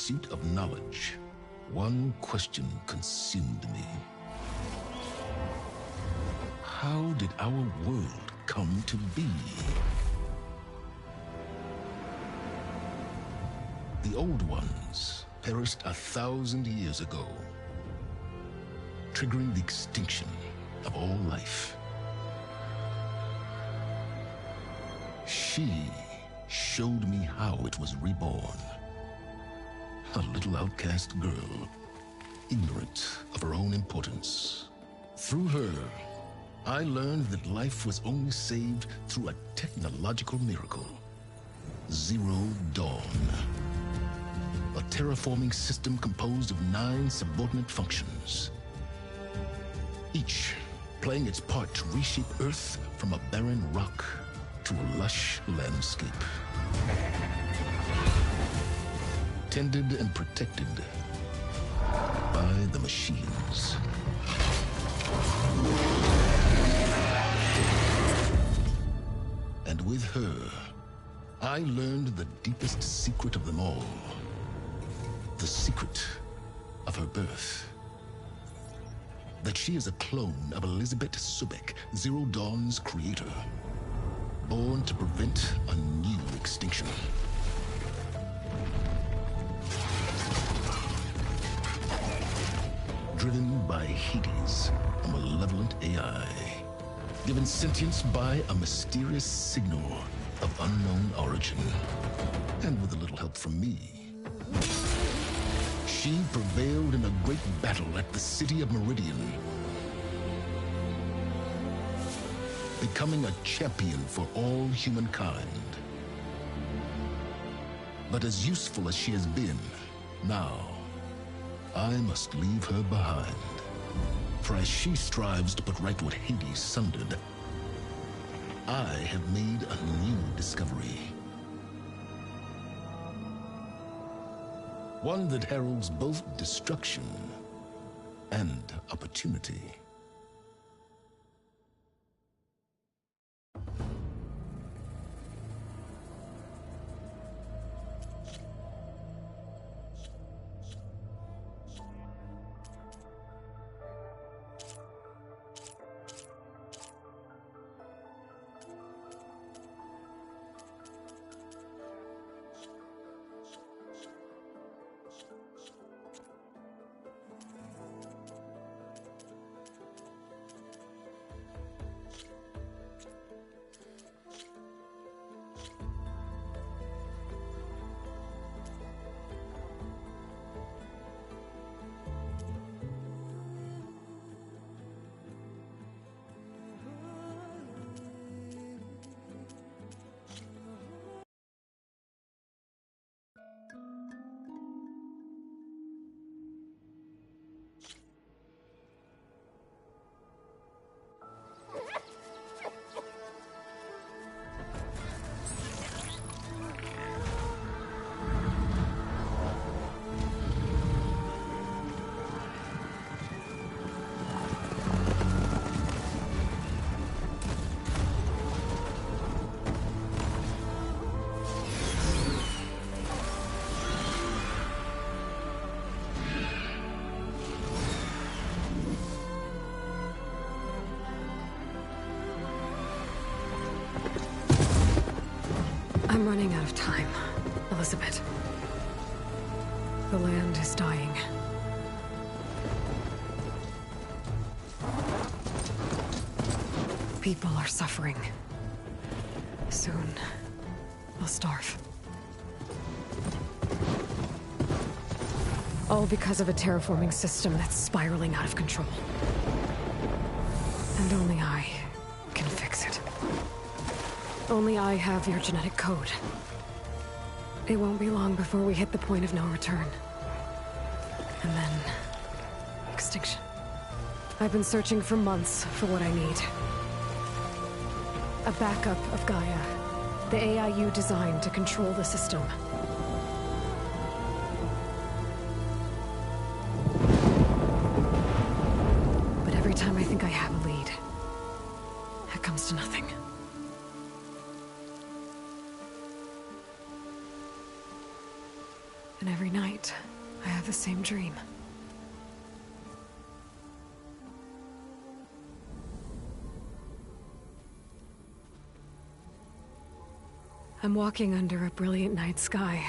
pursuit of knowledge, one question consumed me. How did our world come to be? The old ones perished 1,000 years ago, triggering the extinction of all life. She showed me how it was reborn. A little outcast girl, ignorant of her own importance. Through her, I learned that life was only saved through a technological miracle. Zero Dawn. A terraforming system composed of 9 subordinate functions, each playing its part to reshape Earth from a barren rock to a lush landscape. Tended and protected by the machines. And with her, I learned the deepest secret of them all. The secret of her birth. That she is a clone of Elizabeth Sobek, Zero Dawn's creator. Born to prevent a new extinction. Driven by Hades, a malevolent AI. Given sentience by a mysterious signal of unknown origin. And with a little help from me, she prevailed in a great battle at the city of Meridian, becoming a champion for all humankind. But as useful as she has been, now I must leave her behind. For as she strives to put right what Hades sundered, I have made a new discovery. One that heralds both destruction and opportunity. I'm running out of time, Elizabeth. The land is dying. People are suffering. Soon, they'll starve. All because of a terraforming system that's spiraling out of control. And only I can fix it. Only I have your genetic code. It won't be long before we hit the point of no return. And then... extinction. I've been searching for months for what I need. A backup of Gaia. The AI you designed to control the system. But every time I think I have a lead, it comes to nothing. And every night, I have the same dream. I'm walking under a brilliant night sky,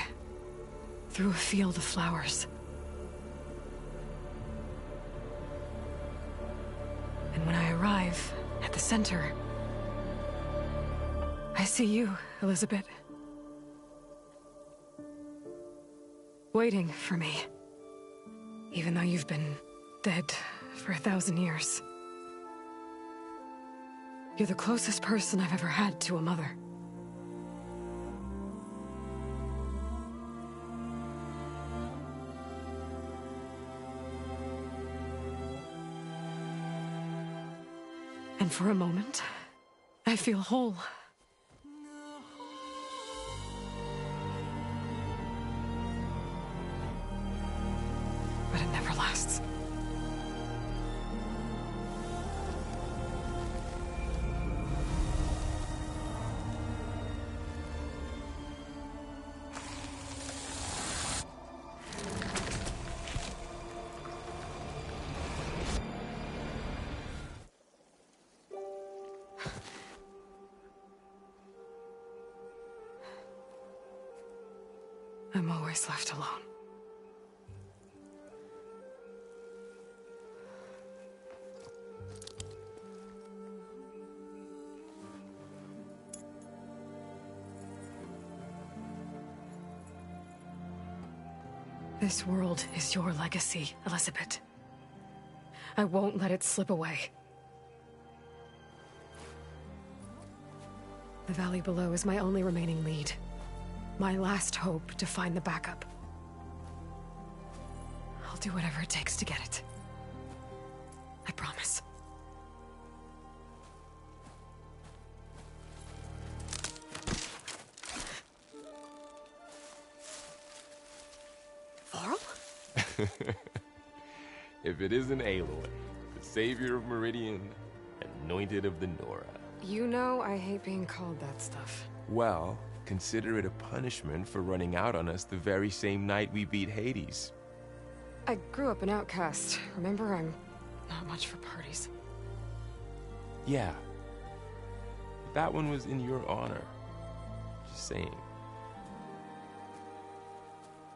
through a field of flowers. And when I arrive at the center, I see you, Elizabeth. Waiting for me. Even though you've been dead for 1,000 years. You're the closest person I've ever had to a mother. And for a moment, I feel whole. But it never lasts. I'm always left alone. This world is your legacy, Elizabeth. I won't let it slip away. The valley below is my only remaining lead. My last hope to find the backup. I'll do whatever it takes to get it. I promise. Varl? If it isn't Aloy, the savior of Meridian, anointed of the Nora. You know I hate being called that stuff. Well, consider it a punishment for running out on us the very same night we beat Hades. I grew up an outcast. Remember, I'm not much for parties. Yeah. That one was in your honor. Just saying.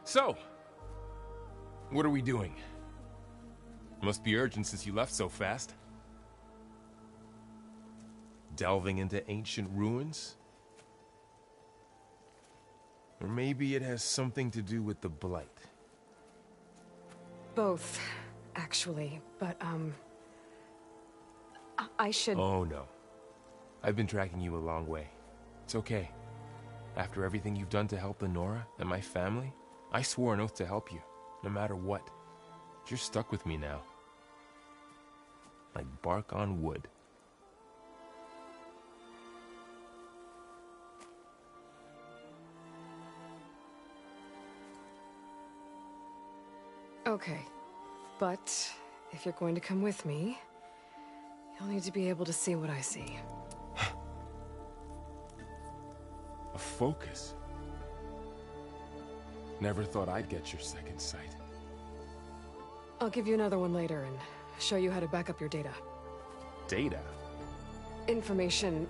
So, what are we doing? Must be urgent since you left so fast. Delving into ancient ruins? Or maybe it has something to do with the Blight. Both, actually, but, I should... Oh, no. I've been tracking you a long way. It's okay. After everything you've done to help the Nora and my family, I swore an oath to help you, no matter what. You're stuck with me now. Like bark on wood. Okay, but if you're going to come with me, you'll need to be able to see what I see. A focus? Never thought I'd get your second sight. I'll give you another one later and show you how to back up your data. Data? Information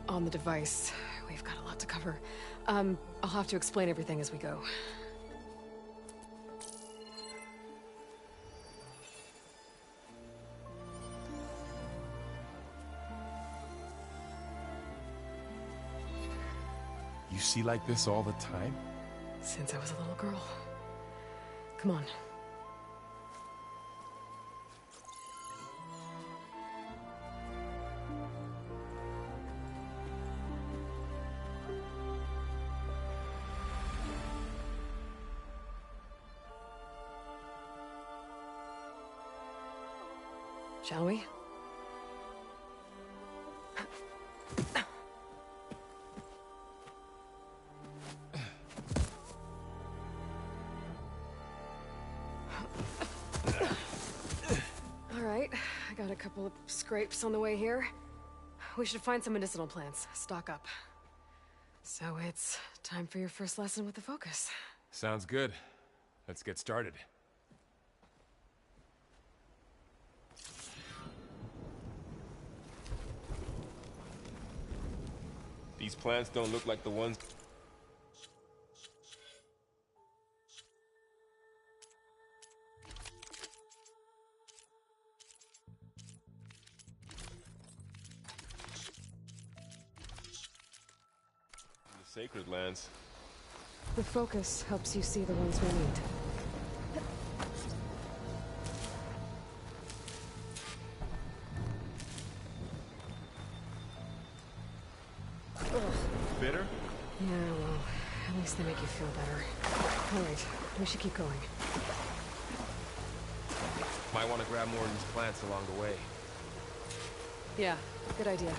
on the device. We've got a lot to cover. I'll have to explain everything as we go. You see like this all the time? Since I was a little girl. Come on. Shall we? All right, I got a couple of scrapes on the way here. We should find some medicinal plants, stock up. So it's time for your first lesson with the focus. Sounds good. Let's get started. These plants don't look like the ones... in the sacred lands. The focus helps you see the ones we need. Bitter? Yeah, well, at least they make you feel better. Alright, we should keep going. Might want to grab more of these plants along the way. Yeah, good idea.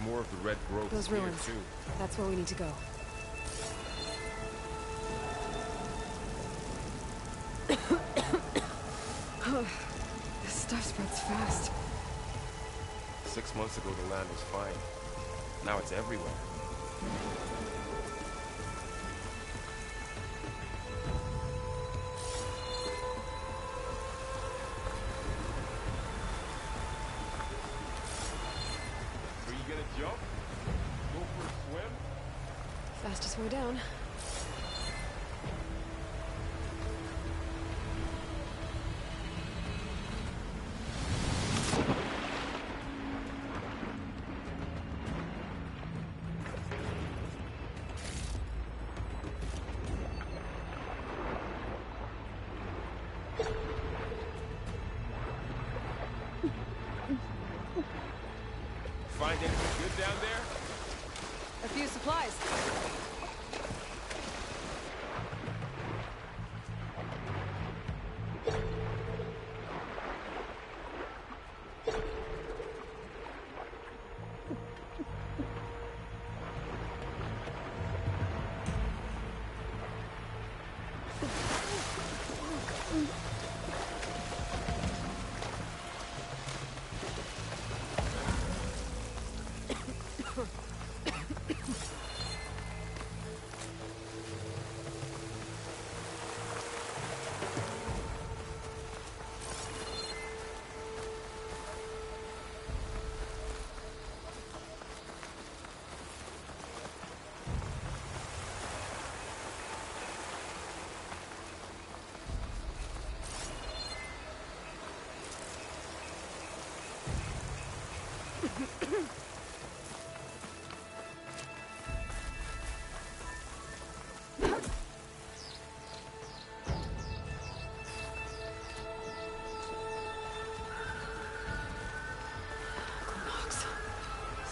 More of the red growth. Those here ruins. too. That's where we need to go. This stuff spreads fast. 6 months ago, the land was fine. Now it's everywhere. Jump? Go for a swim? Fastest way down. Find anything good down there? A few supplies.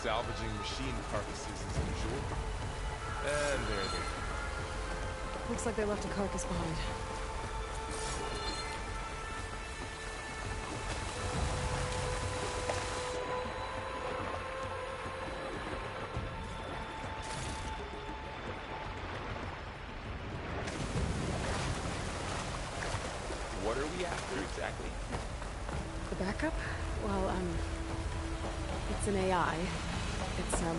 Salvaging machine carcasses as usual. And there they go. Looks like they left a carcass behind. What are we after exactly? The backup? Well, it's an AI. It's, it's hard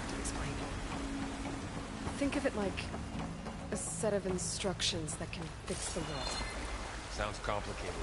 to explain. Think of it like a set of instructions that can fix the world. Sounds complicated.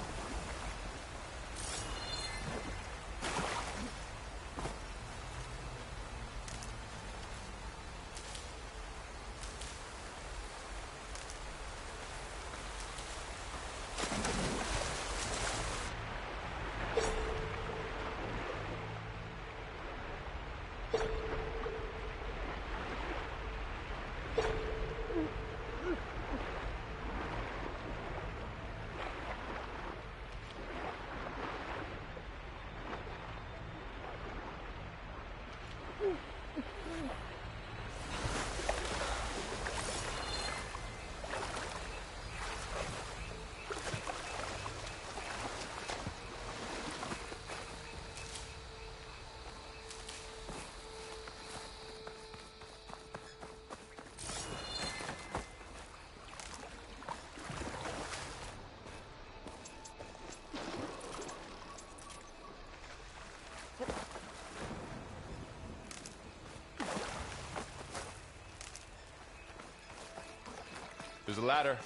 There's a ladder,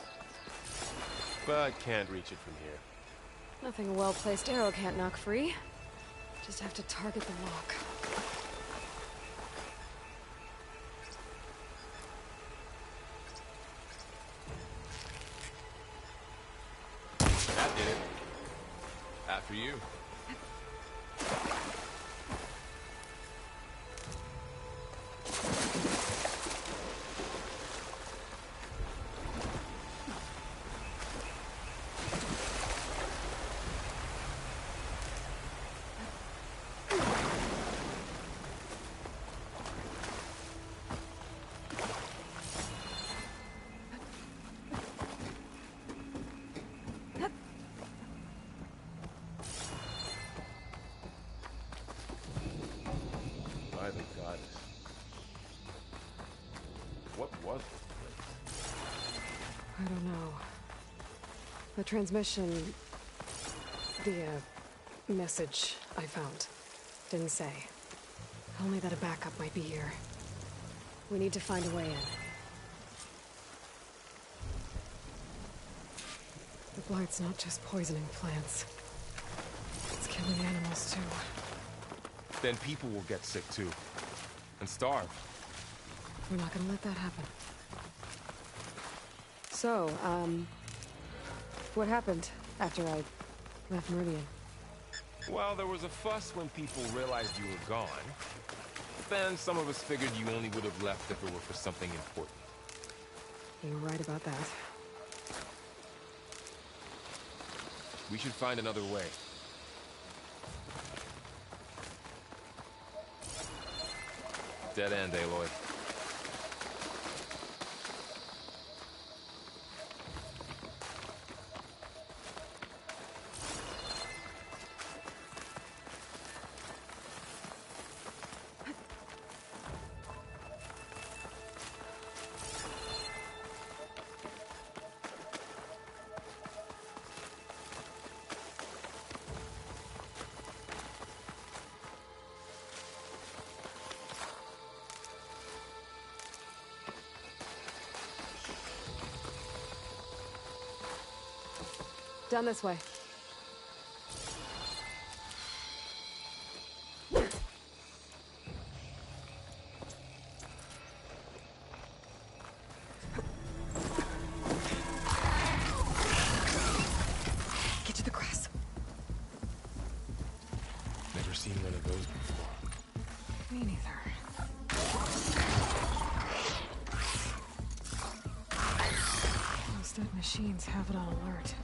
but can't reach it from here. Nothing a well-placed arrow can't knock free. Just have to target the lock. That did it. After you. By the goddess. What was this place? I don't know. The transmission... The, message I found didn't say. Only that a backup might be here. We need to find a way in. The blight's not just poisoning plants. It's killing animals, too. Then people will get sick too. And starve. We're not gonna let that happen. So, what happened after I left Meridian? Well, there was a fuss when people realized you were gone. Then some of us figured you only would have left if it were for something important. You're right about that. We should find another way. Dead end, Aloy. Down this way. Get to the grass. Never seen one of those before. Me neither. Those dead machines have it on alert.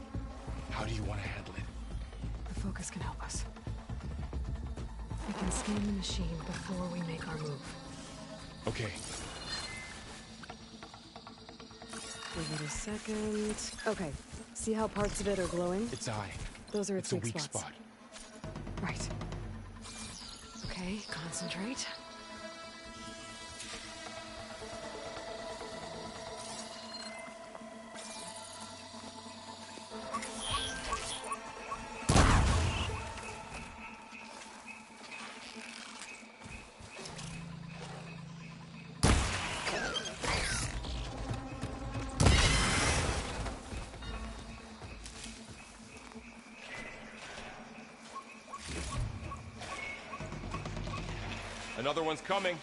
How do you want to handle it? The focus can help us. We can scan the machine before we make our move. Okay. Give it a second. Okay. See how parts of it are glowing? Its eye. Those are its It's a weak weak spots. spot. Right. Okay, concentrate. Another one's coming.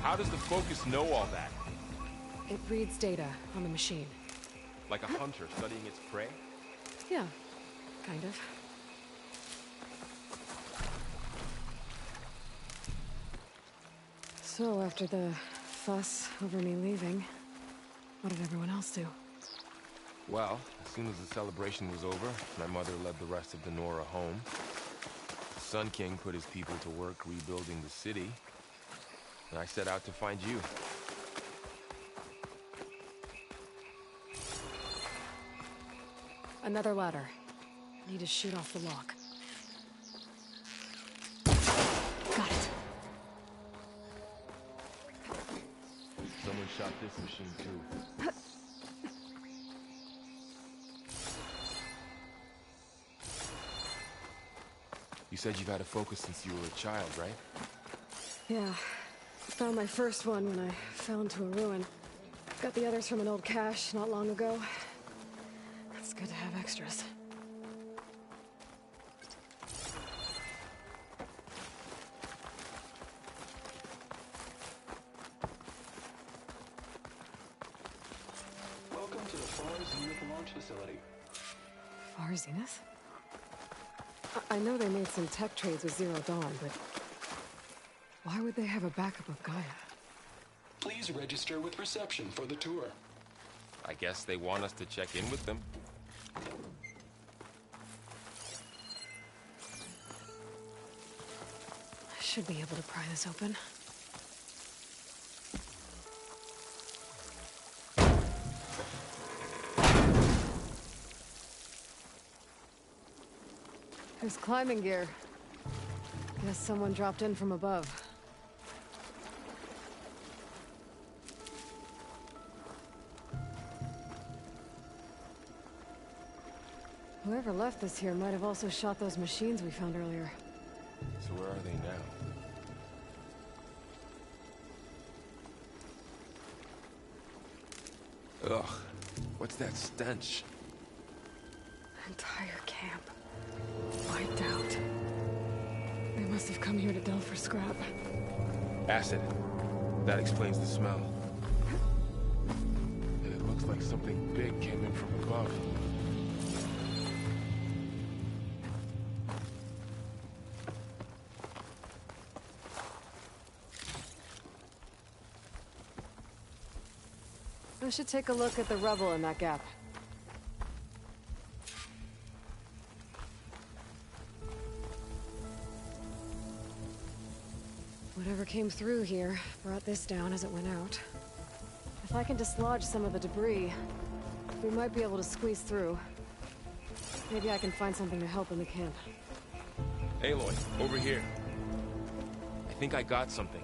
How does the focus know all that? It reads data on the machine. Like a hunter studying its prey? Yeah, kind of. So, after the fuss over me leaving, what did everyone else do? Well, as soon as the celebration was over, my mother led the rest of the Nora home. The Sun King put his people to work rebuilding the city, and I set out to find you. Another ladder. Need to shoot off the lock. Got it. Someone shot this machine too. You said you've had a focus since you were a child, right? Yeah. Found my first one when I fell into a ruin. Got the others from an old cache not long ago. It's good to have extras. Welcome to the Far Zenith launch facility. Far Zenith? I know they made some tech trades with Zero Dawn, but why would they have a backup of Gaia? Please register with reception for the tour. I guess they want us to check in with them. I should be able to pry this open. There's climbing gear. Guess someone dropped in from above. Whoever left this here might have also shot those machines we found earlier. So where are they now? Ugh, what's that stench? Entire camp. Wiped out. They must have come here to delve for scrap. Acid. That explains the smell. And it looks like something big came in from above. I should take a look at the rubble in that gap. Whatever came through here brought this down as it went out. If I can dislodge some of the debris, we might be able to squeeze through. Maybe I can find something to help in the camp. Aloy, over here. I think I got something.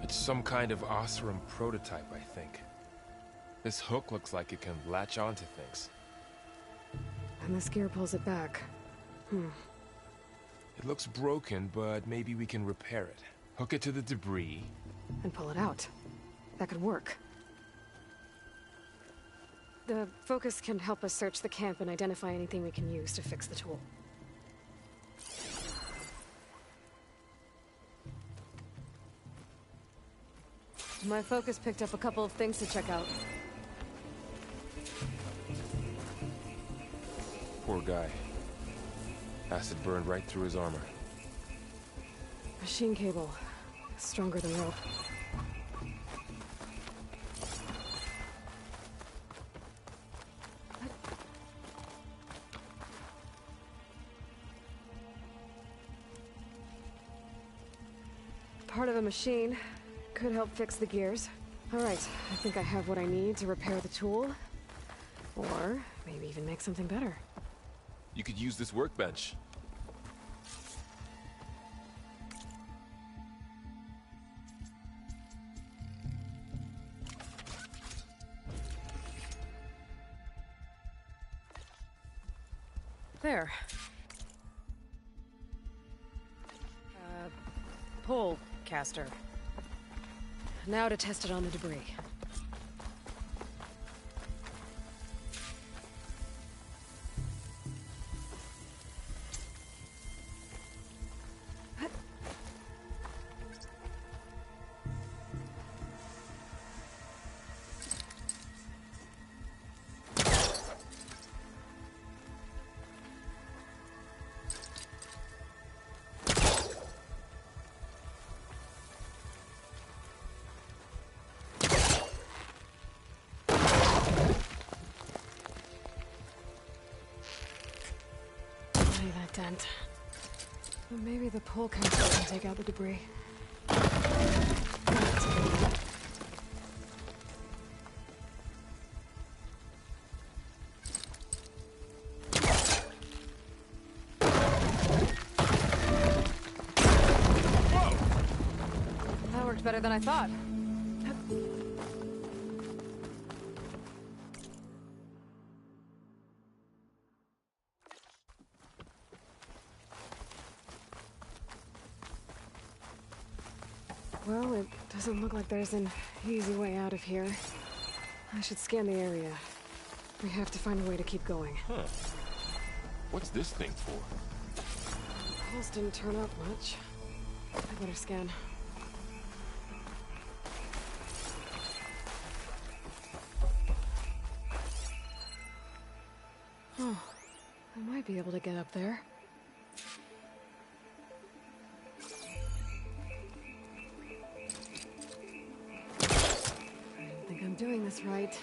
It's some kind of Oseram prototype, I think. This hook looks like it can latch onto things. And this gear pulls it back. It looks broken, but maybe we can repair it. Hook it to the debris. And pull it out. That could work. The focus can help us search the camp and identify anything we can use to fix the tool. My focus picked up a couple of things to check out. Poor guy. Acid burned right through his armor. Machine cable. Stronger than rope. Part of a machine. Could help fix the gears. Alright, I think I have what I need to repair the tool. Or maybe even make something better. You could use this workbench. There. Pole caster. Now to test it on the debris. vent. Maybe the pole caster can take out the debris. That worked better than I thought. Well, it doesn't look like there's an easy way out of here. I should scan the area. We have to find a way to keep going. Huh. What's this thing for? Pulse didn't turn up much. I better scan. Oh, I might be able to get up there. I think I'm doing this right.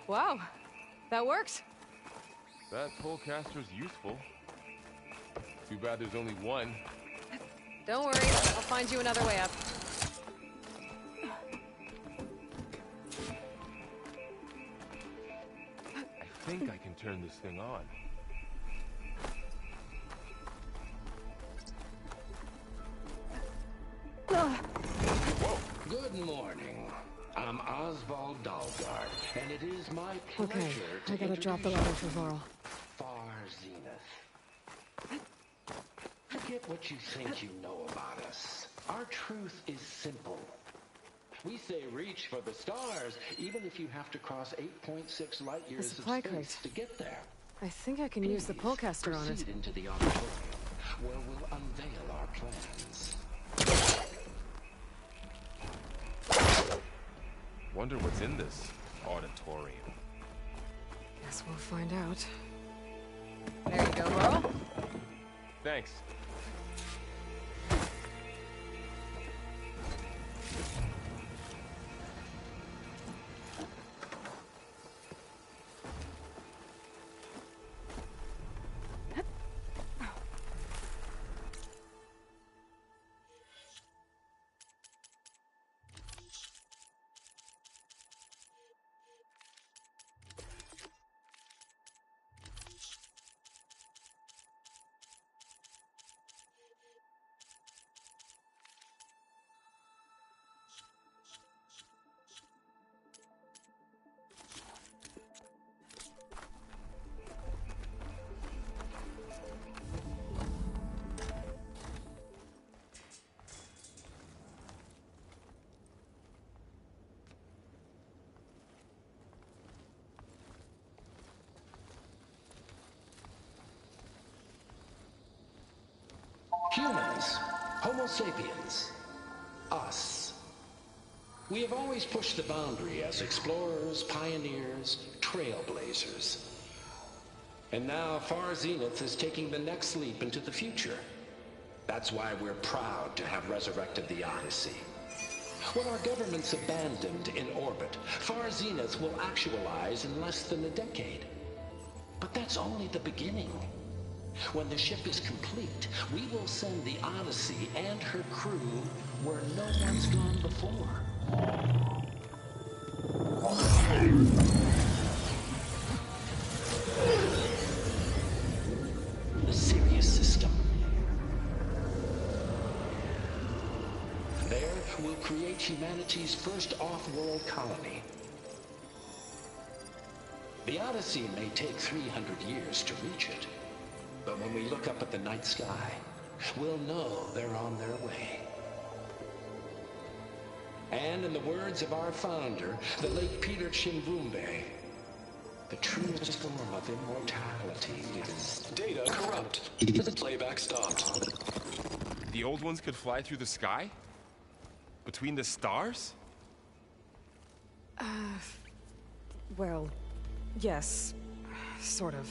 Wow, that worked. That polecaster's useful. Too bad there's only one. Don't worry, I'll find you another way up. I think I can turn this thing on. Good morning. I'm Oswald Dalgard, and it is my pleasure Okay, to I gotta drop the introduce letter for Varl. Far Zenith. Forget what you think you know about us. Our truth is simple. We say reach for the stars, even if you have to cross 8.6 light years of supply space crate. to get there. I think I can use the polecaster on it. Proceed into the auditorium, where we'll unveil our plans. Wonder what's in this auditorium. Guess we'll find out. There you go, Varl. Thanks. Humans, Homo sapiens, us. We have always pushed the boundary as explorers, pioneers, trailblazers. And now Far Zenith is taking the next leap into the future. That's why we're proud to have resurrected the Odyssey. What our governments abandoned in orbit, Far Zenith will actualize in less than a decade. But that's only the beginning. When the ship is complete, we will send the Odyssey and her crew where no one's gone before. The Sirius system. There, we'll create humanity's first off-world colony. The Odyssey may take 300 years to reach it. But when we look up at the night sky, we'll know they're on their way. And in the words of our founder, the late Peter Chimbumbe, the truest form of immortality is... Data corrupt. Playback stopped. The old ones could fly through the sky? Between the stars? Well, yes. Sort of.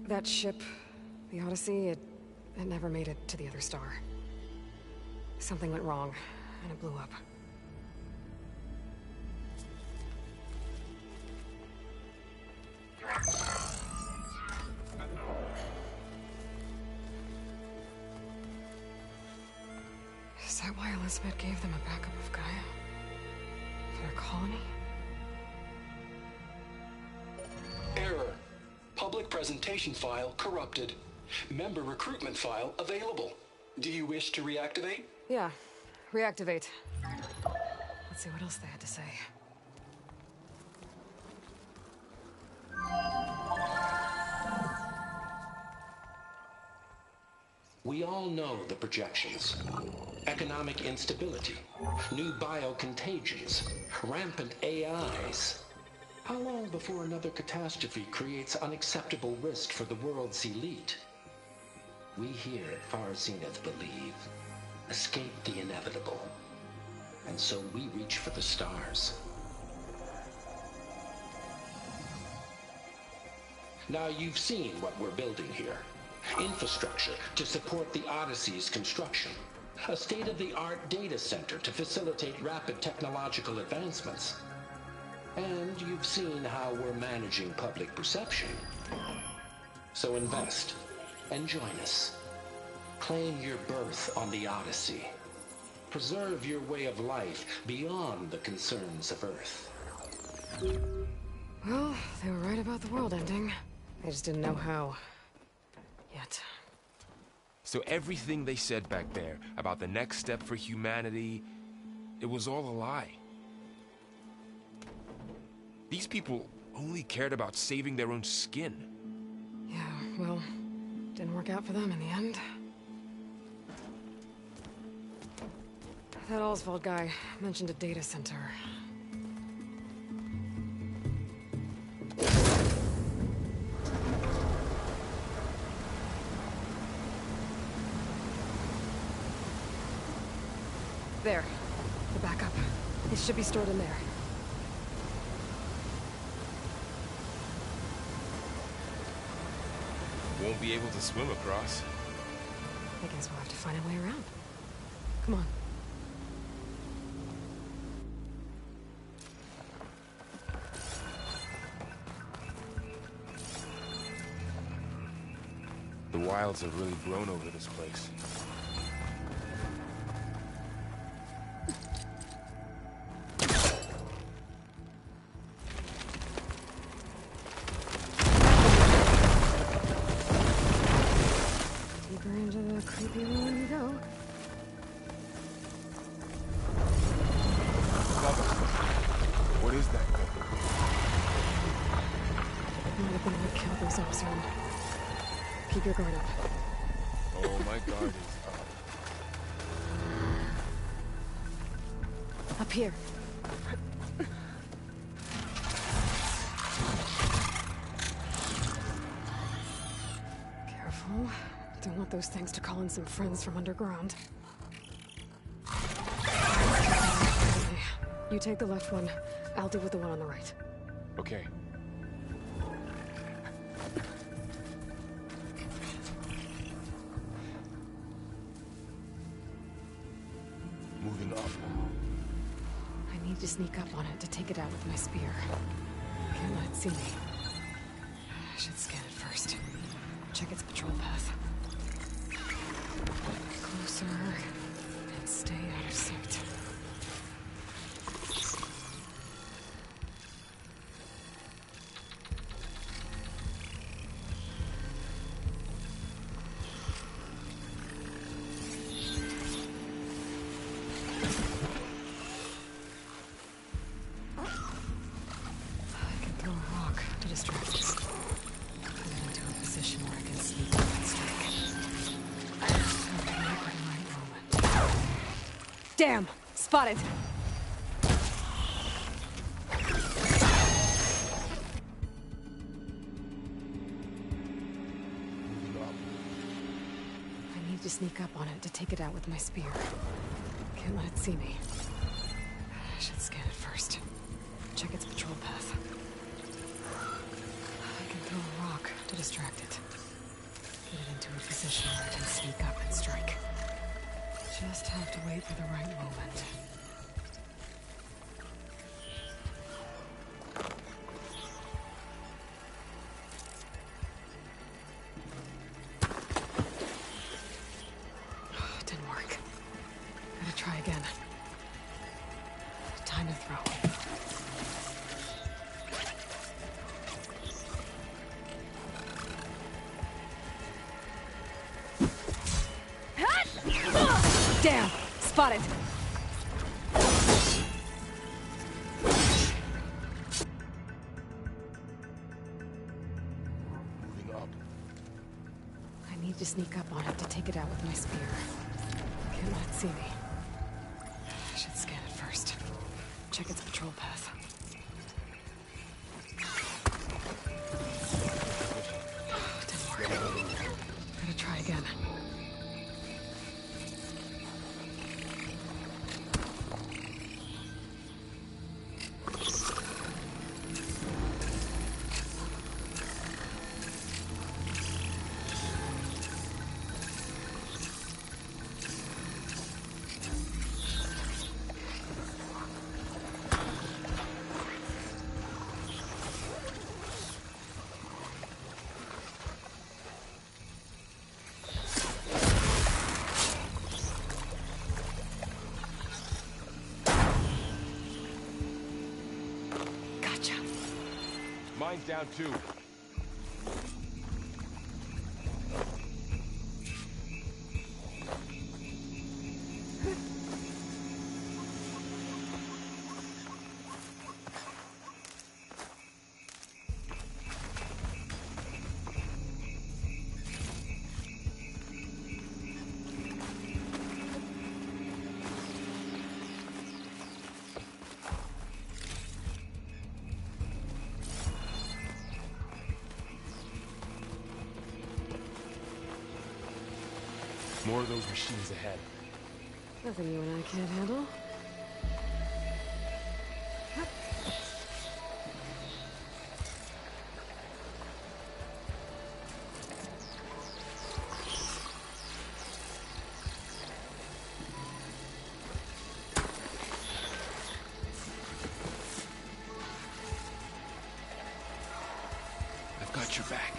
That ship The Odyssey, it never made it to the other star. Something went wrong, and it blew up. Is that why Elizabeth gave them a backup of Gaia? For their colony? Error. Public presentation file corrupted. Member recruitment file available. Do you wish to reactivate? Yeah, reactivate. Let's see what else they had to say. We all know the projections. Economic instability, new biocontagions, rampant AIs. How long before another catastrophe creates unacceptable risk for the world's elite? We here at Far Zenith believe, escape the inevitable. And so we reach for the stars. Now you've seen what we're building here. Infrastructure to support the Odyssey's construction. A state-of-the-art data center to facilitate rapid technological advancements. And you've seen how we're managing public perception. So invest and join us. Claim your berth on the Odyssey. Preserve your way of life beyond the concerns of Earth. Well, they were right about the world ending. I just didn't know how. Yet. So everything they said back there about the next step for humanity, it was all a lie. These people only cared about saving their own skin. Yeah, well, didn't work out for them in the end. That Oswald guy mentioned a data center. There. The backup. It should be stored in there. Won't be able to swim across. I guess we'll have to find a way around. Come on. The wilds have really grown over this place. Deeper into the creepy ruin you go. What is that? Might have been what killed those Observed. Keep your guard up. Oh, my guard is up. Up here. Careful. Don't want those things to call in some friends from underground. You take the left one. I'll deal with the one on the right. Okay. Moving up. I need to sneak up on it to take it out with my spear. Can't let it see me. I should scan it first. Check its patrol path. Closer. And stay out of sight. Damn! Spotted! I need to sneak up on it to take it out with my spear. Can't let it see me. I should scan it first. Check its patrol path. I can throw a rock to distract it. Get it into into a position where I can sneak up and strike. Just have to wait for the right moment. It didn't work. Gotta try again. Time to throw. Damn! Spotted! Moving up. I need to sneak up on it to take it out with my spear. Can't let it see me. I should scan it first. Check its patrol path. Didn't work. Gotta try again. Mine's down too. More of those machines ahead. Nothing you and I can't handle. I've got your back.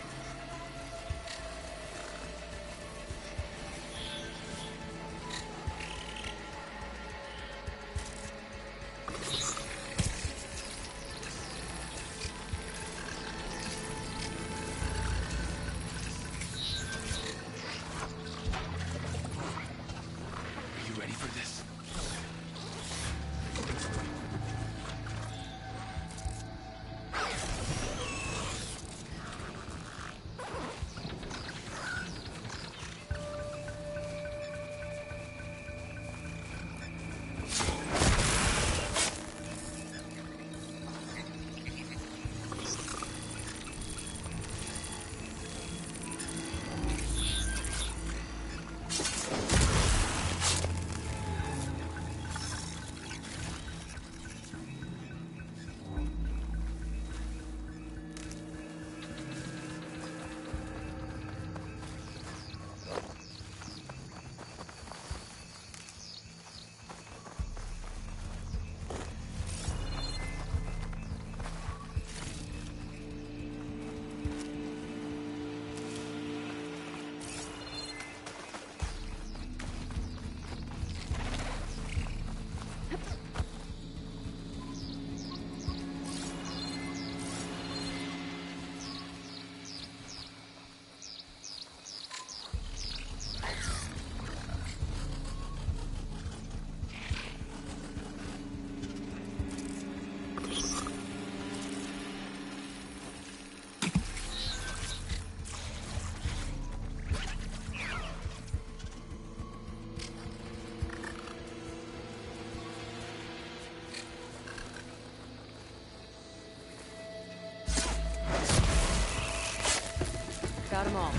Got them all.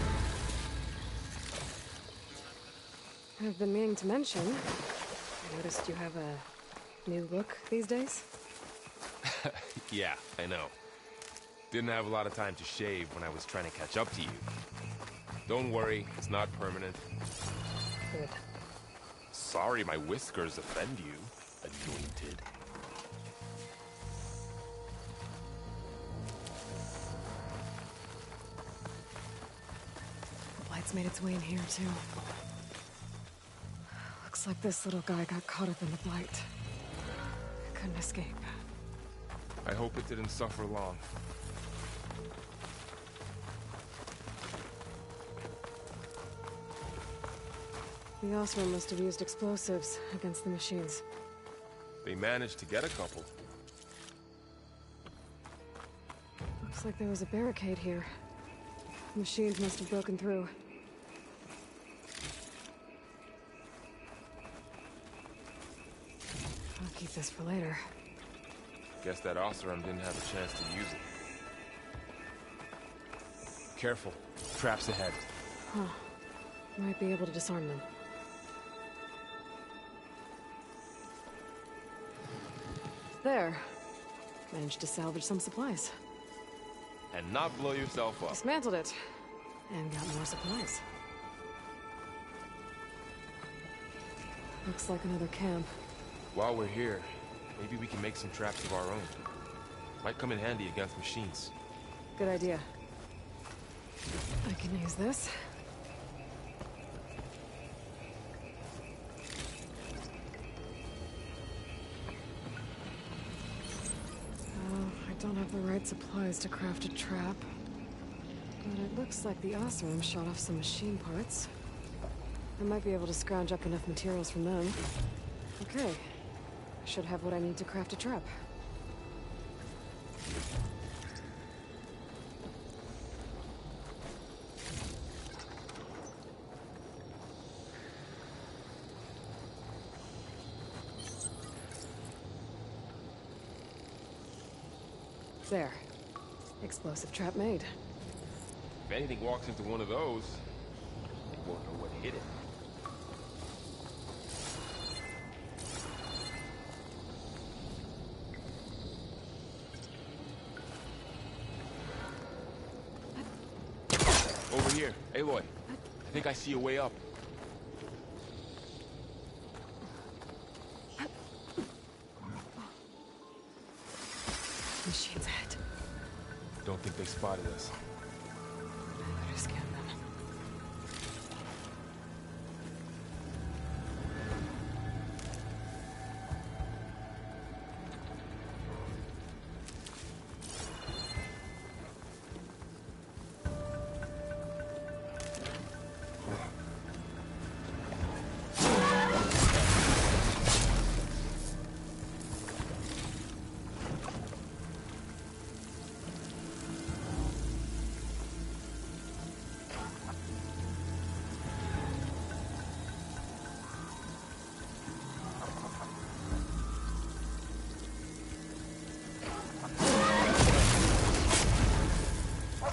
I've been meaning to mention, I noticed you have a new look these days. Yeah, I know. Didn't have a lot of time to shave when I was trying to catch up to you. Don't worry, it's not permanent. Good. Sorry my whiskers offend you, anointed. The light's made its way in here, too. Looks like this little guy got caught up in the blight. Couldn't escape. I hope it didn't suffer long. The Osram must have used explosives against the machines. They managed to get a couple. Looks like there was a barricade here. Machines must have broken through. I'll keep this for later. Guess that Osram didn't have a chance to use it. Careful. Traps ahead. Huh. Might be able to disarm them. There. Managed to salvage some supplies. And not blow yourself up. Dismantled it. And got more supplies. Looks like another camp. While we're here, maybe we can make some traps of our own. Might come in handy against machines. Good idea. I can use this. I don't have the right supplies to craft a trap. But it looks like the Osram shot off some machine parts. I might be able to scrounge up enough materials from them. Okay. I should have what I need to craft a trap. There. Explosive trap made. If anything walks into one of those, they won't know what hit it. Over here. Aloy, I think I see a way up. Machine's ahead. Don't think they spotted us. I better scan them.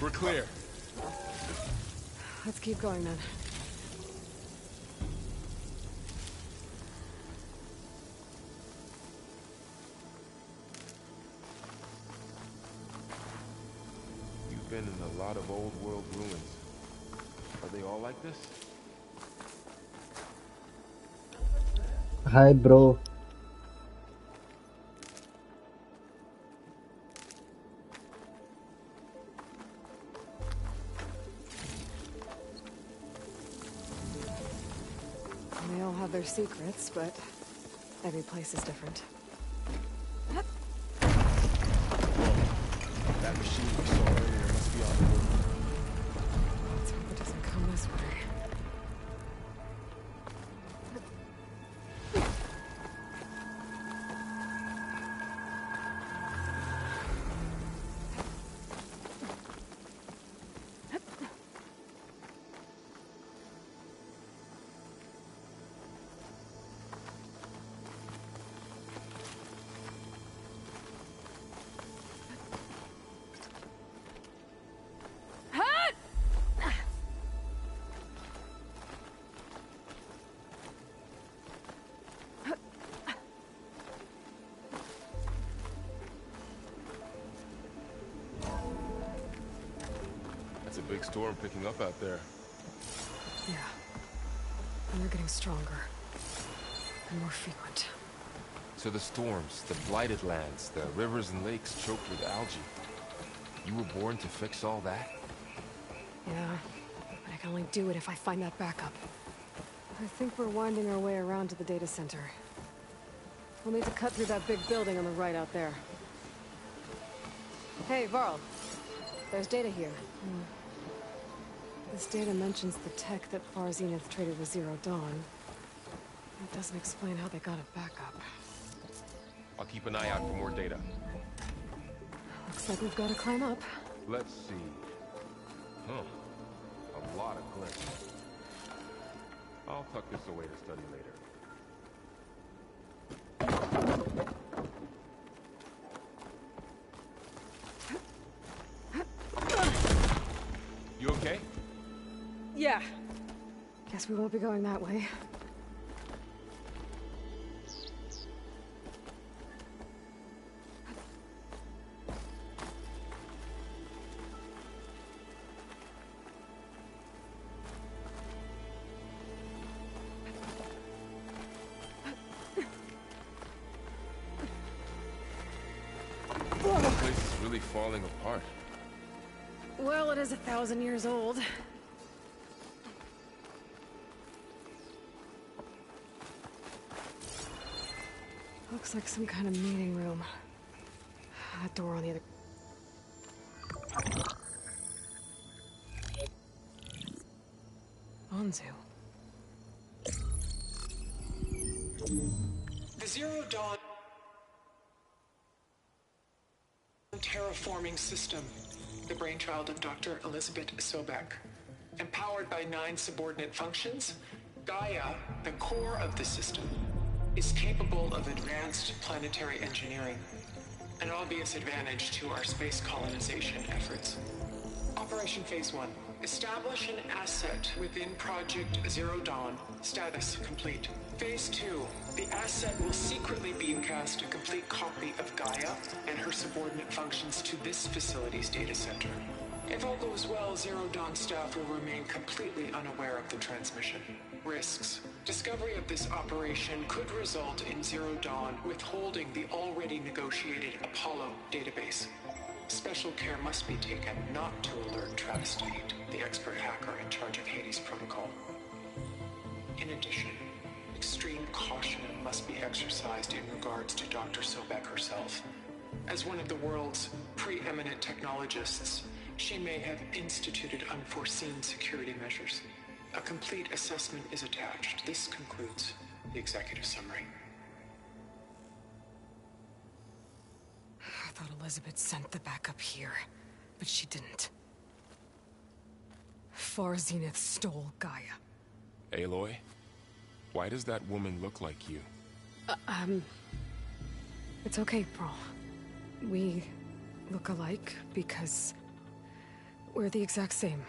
We're clear. Let's keep going then. You've been in a lot of old world ruins. Are they all like this? Hi, bro. They all have their secrets, but every place is different. That machine we saw earlier must be on the move. Let's hope it doesn't come this way. It's a big storm picking up out there. they're getting stronger. And more frequent. So the storms, the blighted lands, the rivers and lakes choked with algae. You were born to fix all that? Yeah, but I can only do it if I find that backup. I think we're winding our way around to the data center. We'll need to cut through that big building on the right out there. Hey, Varl. There's data here. This data mentions the tech that Far Zenith traded with Zero Dawn. It doesn't explain how they got it back up. I'll keep an eye out for more data. Looks like we've got to climb up. Let's see. Huh. A lot of glyphs. I'll tuck this away to study later. You okay? Yeah. Guess we won't be going that way. This place is really falling apart. Well, it is 1,000 years old. Looks like some kind of meeting room. That door on the other... Anzu. The Zero Dawn terraforming system, the brainchild of Dr. Elizabeth Sobek. Empowered by 9 subordinate functions, Gaia, the core of the system, is capable of advanced planetary engineering, an obvious advantage to our space colonization efforts. Operation Phase 1. Establish an asset within Project Zero Dawn. Status complete. Phase 2. The asset will secretly beamcast a complete copy of Gaia and her subordinate functions to this facility's data center. If all goes well, Zero Dawn staff will remain completely unaware of the transmission. Risks. Discovery of this operation could result in Zero Dawn withholding the already negotiated Apollo database. Special care must be taken not to alert Travis Tate, the expert hacker in charge of Hades Protocol. In addition, extreme caution must be exercised in regards to Dr. Sobek herself. As one of the world's preeminent technologists, she may have instituted unforeseen security measures. A complete assessment is attached. This concludes the executive summary. I thought Elizabeth sent the backup here, but she didn't. Far Zenith stole Gaia. Aloy? Why does that woman look like you? It's okay, Pearl. We look alike because we're the exact same.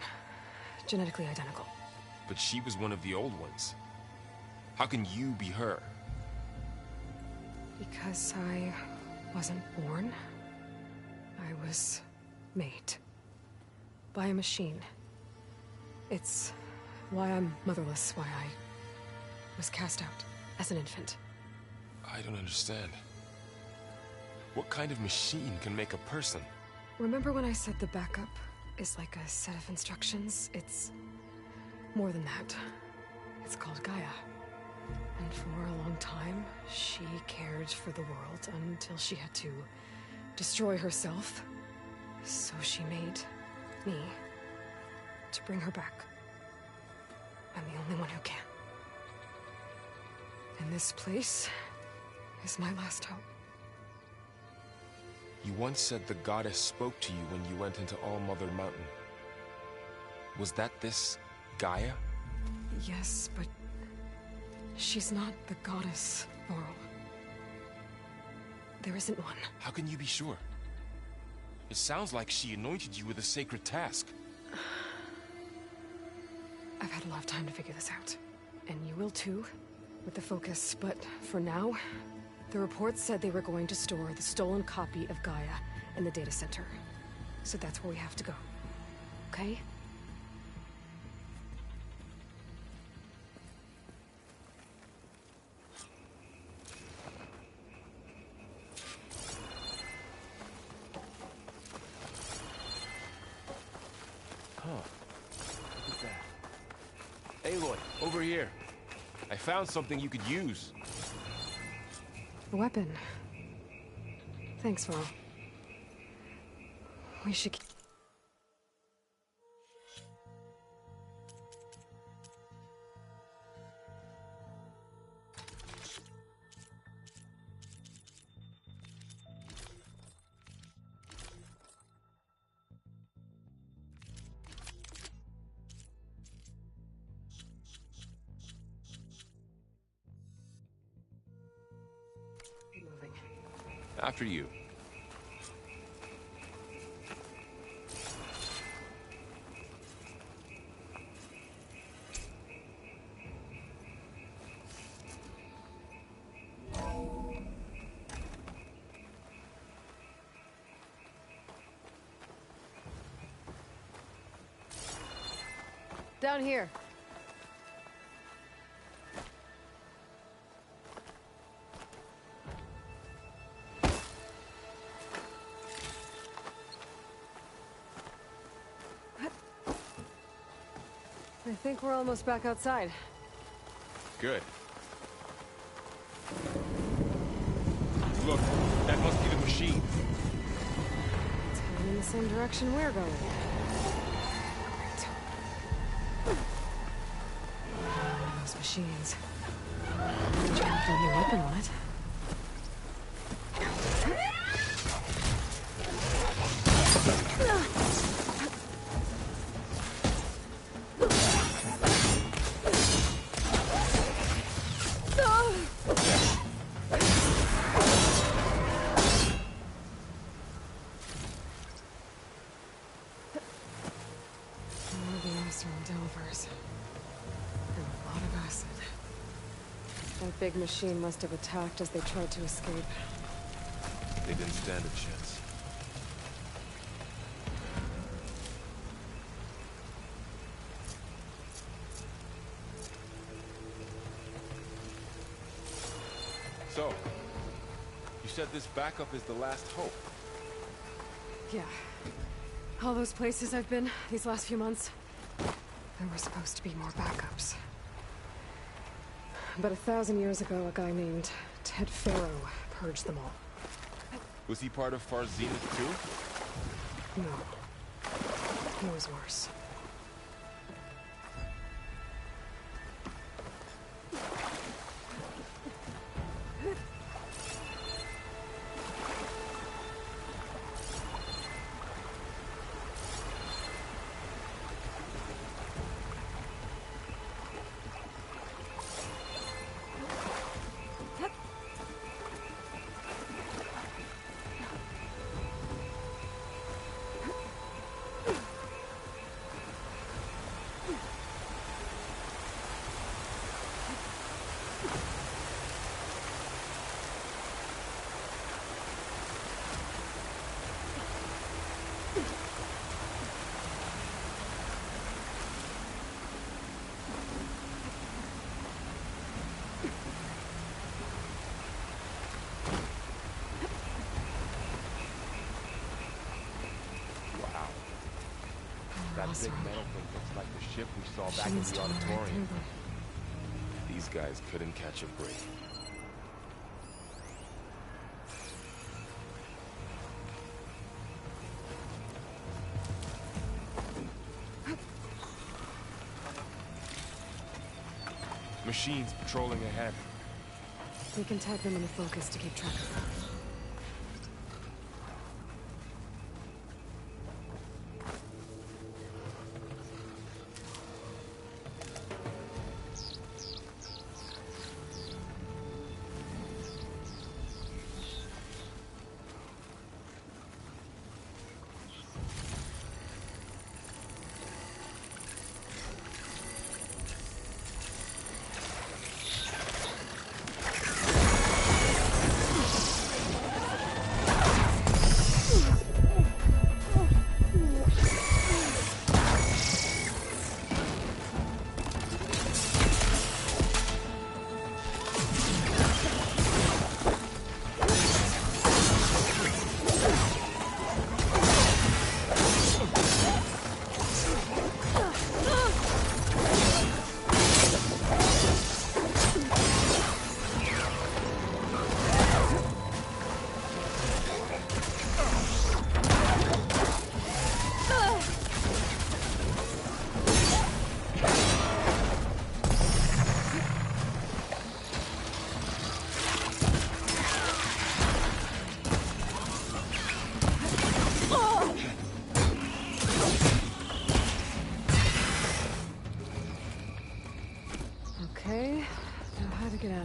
Genetically identical. But she was one of the old ones. How can you be her? Because I wasn't born. I was made. By a machine. It's why I'm motherless, why I was cast out as an infant. I don't understand. What kind of machine can make a person? Remember when I said the backup is like a set of instructions? It's more than that. It's called Gaia. And for a long time, she cared for the world until she had to destroy herself. So she made me to bring her back. I'm the only one who can. And this place is my last hope. You once said the goddess spoke to you when you went into All-Mother Mountain. Was that this Gaia? Yes, but she's not the goddess, Varl. There isn't one. How can you be sure? It sounds like she anointed you with a sacred task. I've had a lot of time to figure this out. And you will too, with the focus. But for now, the report said they were going to store the stolen copy of Gaia in the data center. So that's where we have to go. Okay? Aloy, over here. I found something you could use. A weapon. Thanks, Val. We should keep... moving. After you. Down here. I think we're almost back outside. Good. Look, that must be the machine. It's heading in the same direction we're going. Great. Those machines. Jammed a new weapon on it. Delvers. And a lot of acid. That big machine must have attacked as they tried to escape. They didn't stand a chance. So, you said this backup is the last hope. Yeah. All those places I've been these last few months, there were supposed to be more backups. But 1,000 years ago, a guy named Ted Faro purged them all. Was he part of Far's Zenith too? No. He was worse. That big metal thing looks like the ship we saw back in the auditorium. These guys couldn't catch a break. Machines patrolling ahead. We can tag them in the focus to keep track of them.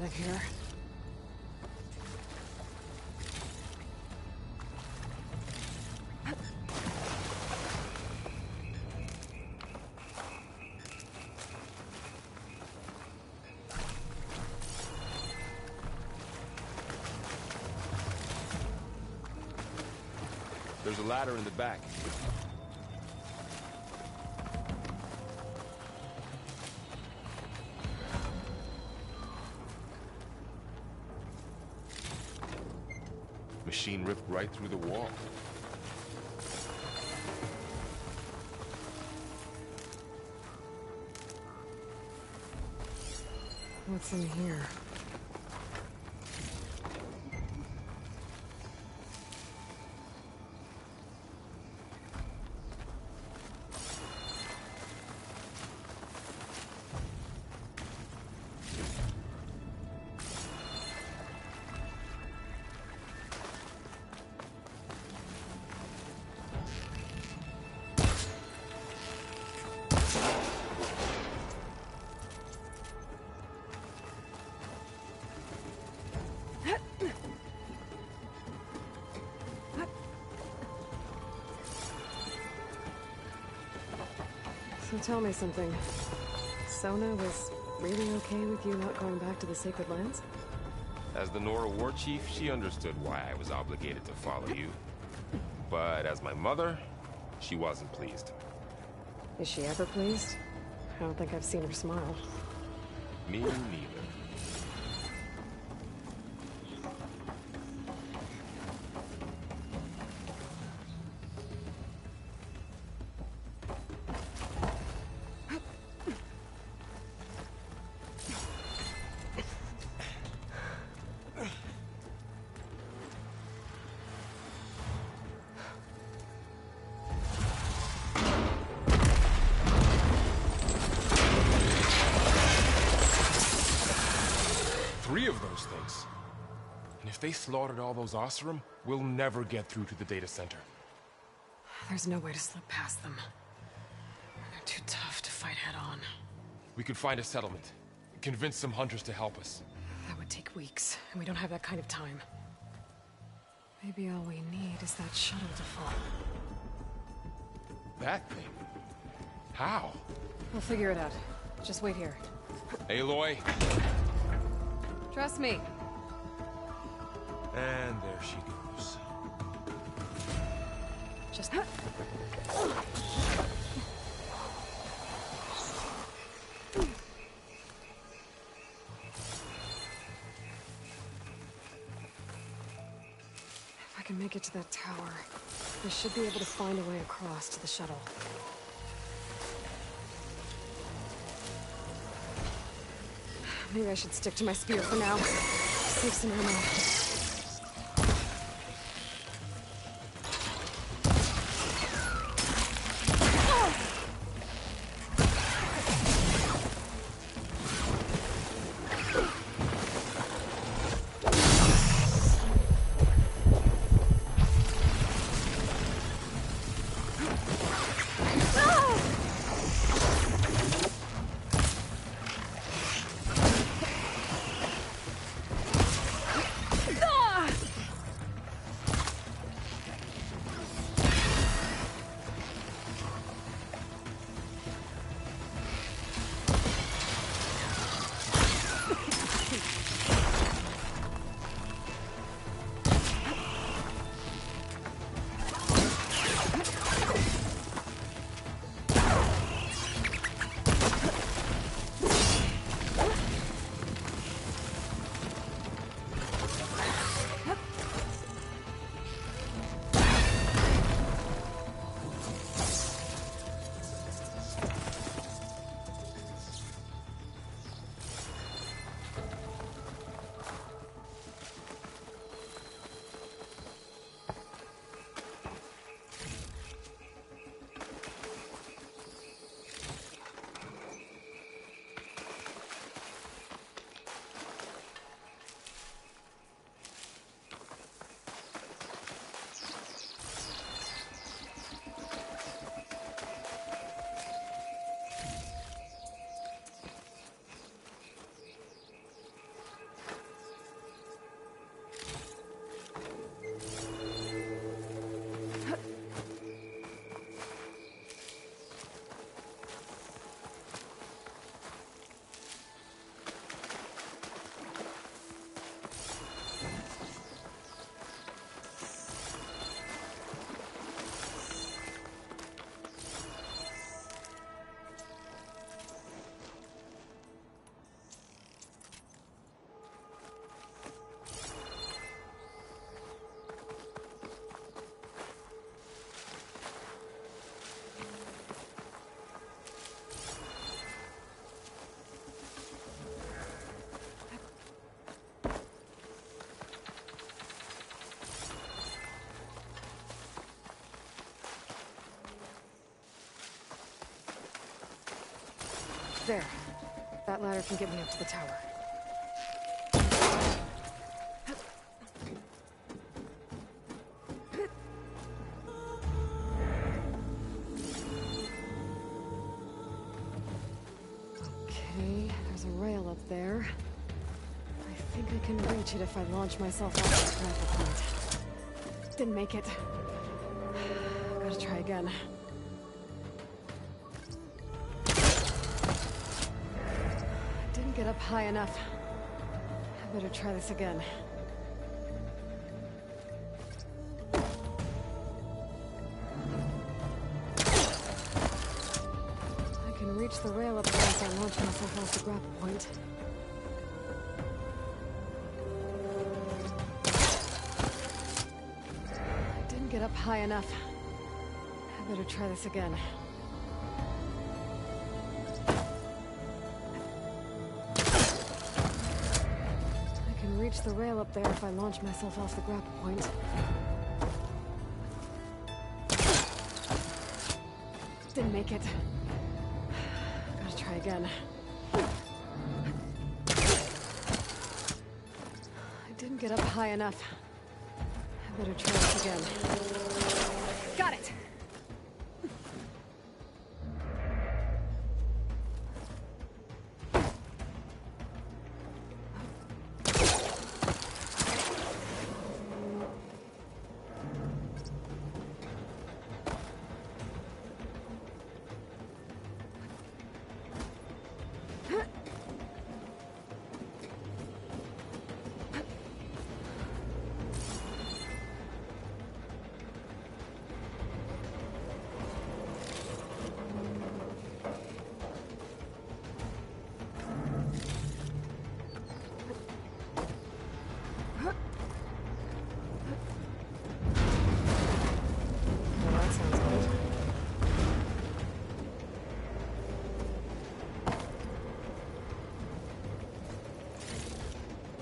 inside here. There's a ladder in the back. Machine ripped right through the wall. What's in here? So tell me something. Sona was really okay with you not going back to the Sacred Lands? As the Nora war chief, she understood why I was obligated to follow you. But as my mother, she wasn't pleased. Is she ever pleased? I don't think I've seen her smile. Me neither. Three of those things. And if they slaughtered all those Oseram, we'll never get through to the data center. There's no way to slip past them. They're too tough to fight head-on. We could find a settlement. Convince some hunters to help us. That would take weeks, and we don't have that kind of time. Maybe all we need is that shuttle to fall. That thing? How? We'll figure it out. Just wait here. Aloy. Trust me. And there she goes. Just... If I can make it to that tower, I should be able to find a way across to the shuttle. Maybe I should stick to my spear for now. Save some ammo. There. That ladder can get me up to the tower. Okay, there's a rail up there. I think I can reach it if I launch myself off the grapple point. Didn't make it. Gotta try again. Didn't get up high enough. I better try this again. I can reach the rail up there as I launch myself off the grapple point. I didn't get up high enough. I better try this again. Reach the rail up there if I launch myself off the grapple point. Didn't make it. Gotta try again. I didn't get up high enough. I better try this again. Got it!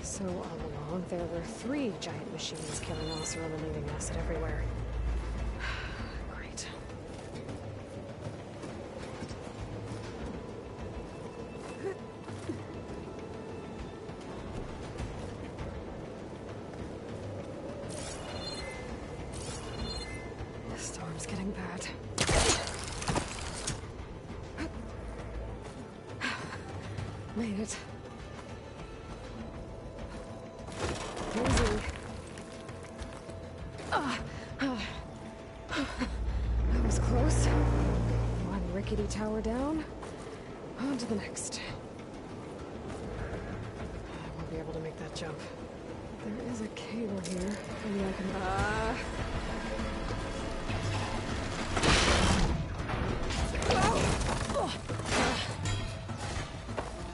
So all along, there were 3 giant machines killing Ossor and leaving acid everywhere. Great. The storm's getting bad. Made it. That was close. One rickety tower down. On to the next. I won't be able to make that jump. There is a cable here. Maybe I can...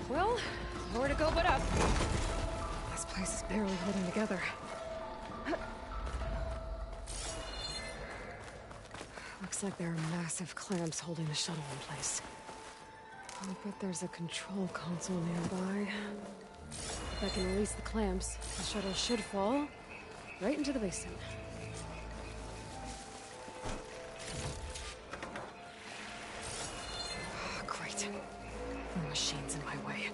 Well, nowhere to go but up. This place is barely holding together. Looks like there are massive clamps holding the shuttle in place. I bet there's a control console nearby. If I can release the clamps, the shuttle should fall right into the basin. Oh, great. The machine's in my way.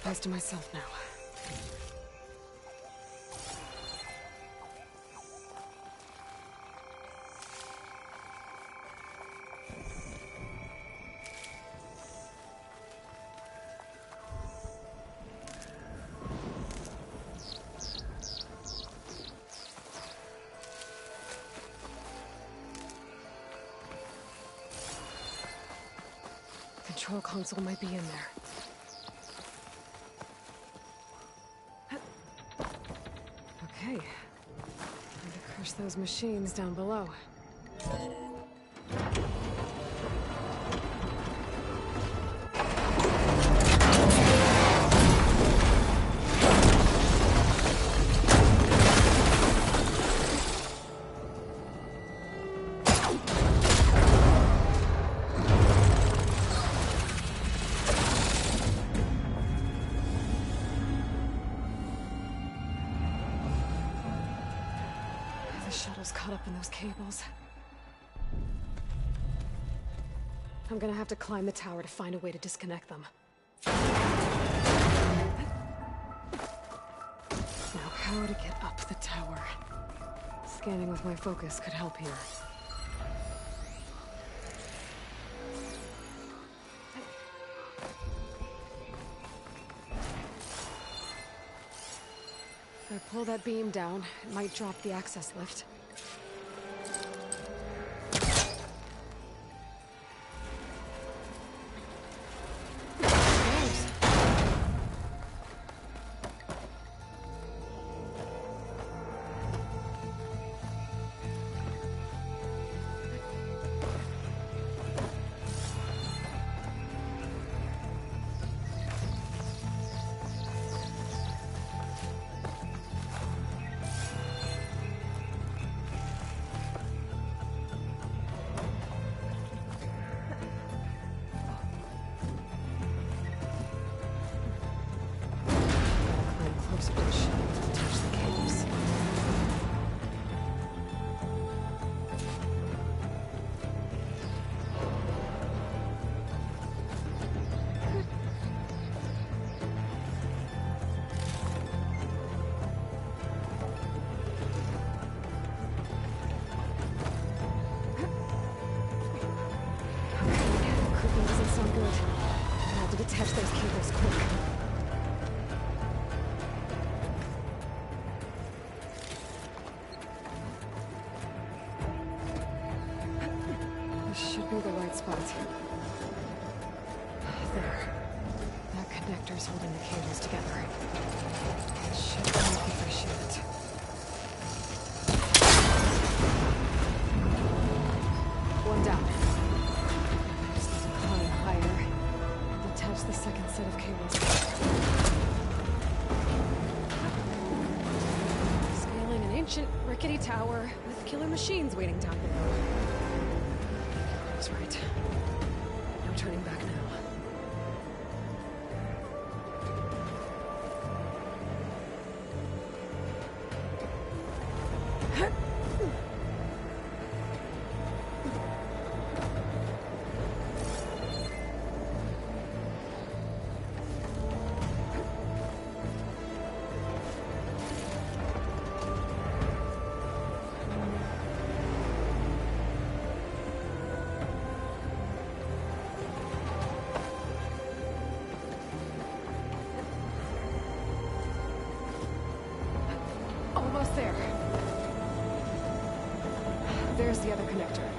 place to myself now. Control console might be in there. Okay. Time to crush those machines down below. Caught up in those cables. I'm gonna have to climb the tower to find a way to disconnect them. Now, how to get up the tower? Scanning with my focus could help here. If I pull that beam down, it might drop the access lift. Detach those cables quick. This should be the right spot. There. That connector's holding the cables together. It should help if I shoot it. One down. Just climb higher. Detach the second set of cables. Scaling an ancient, rickety tower with killer machines waiting down below. I was right. No turning back now. Almost there. There's the other connector.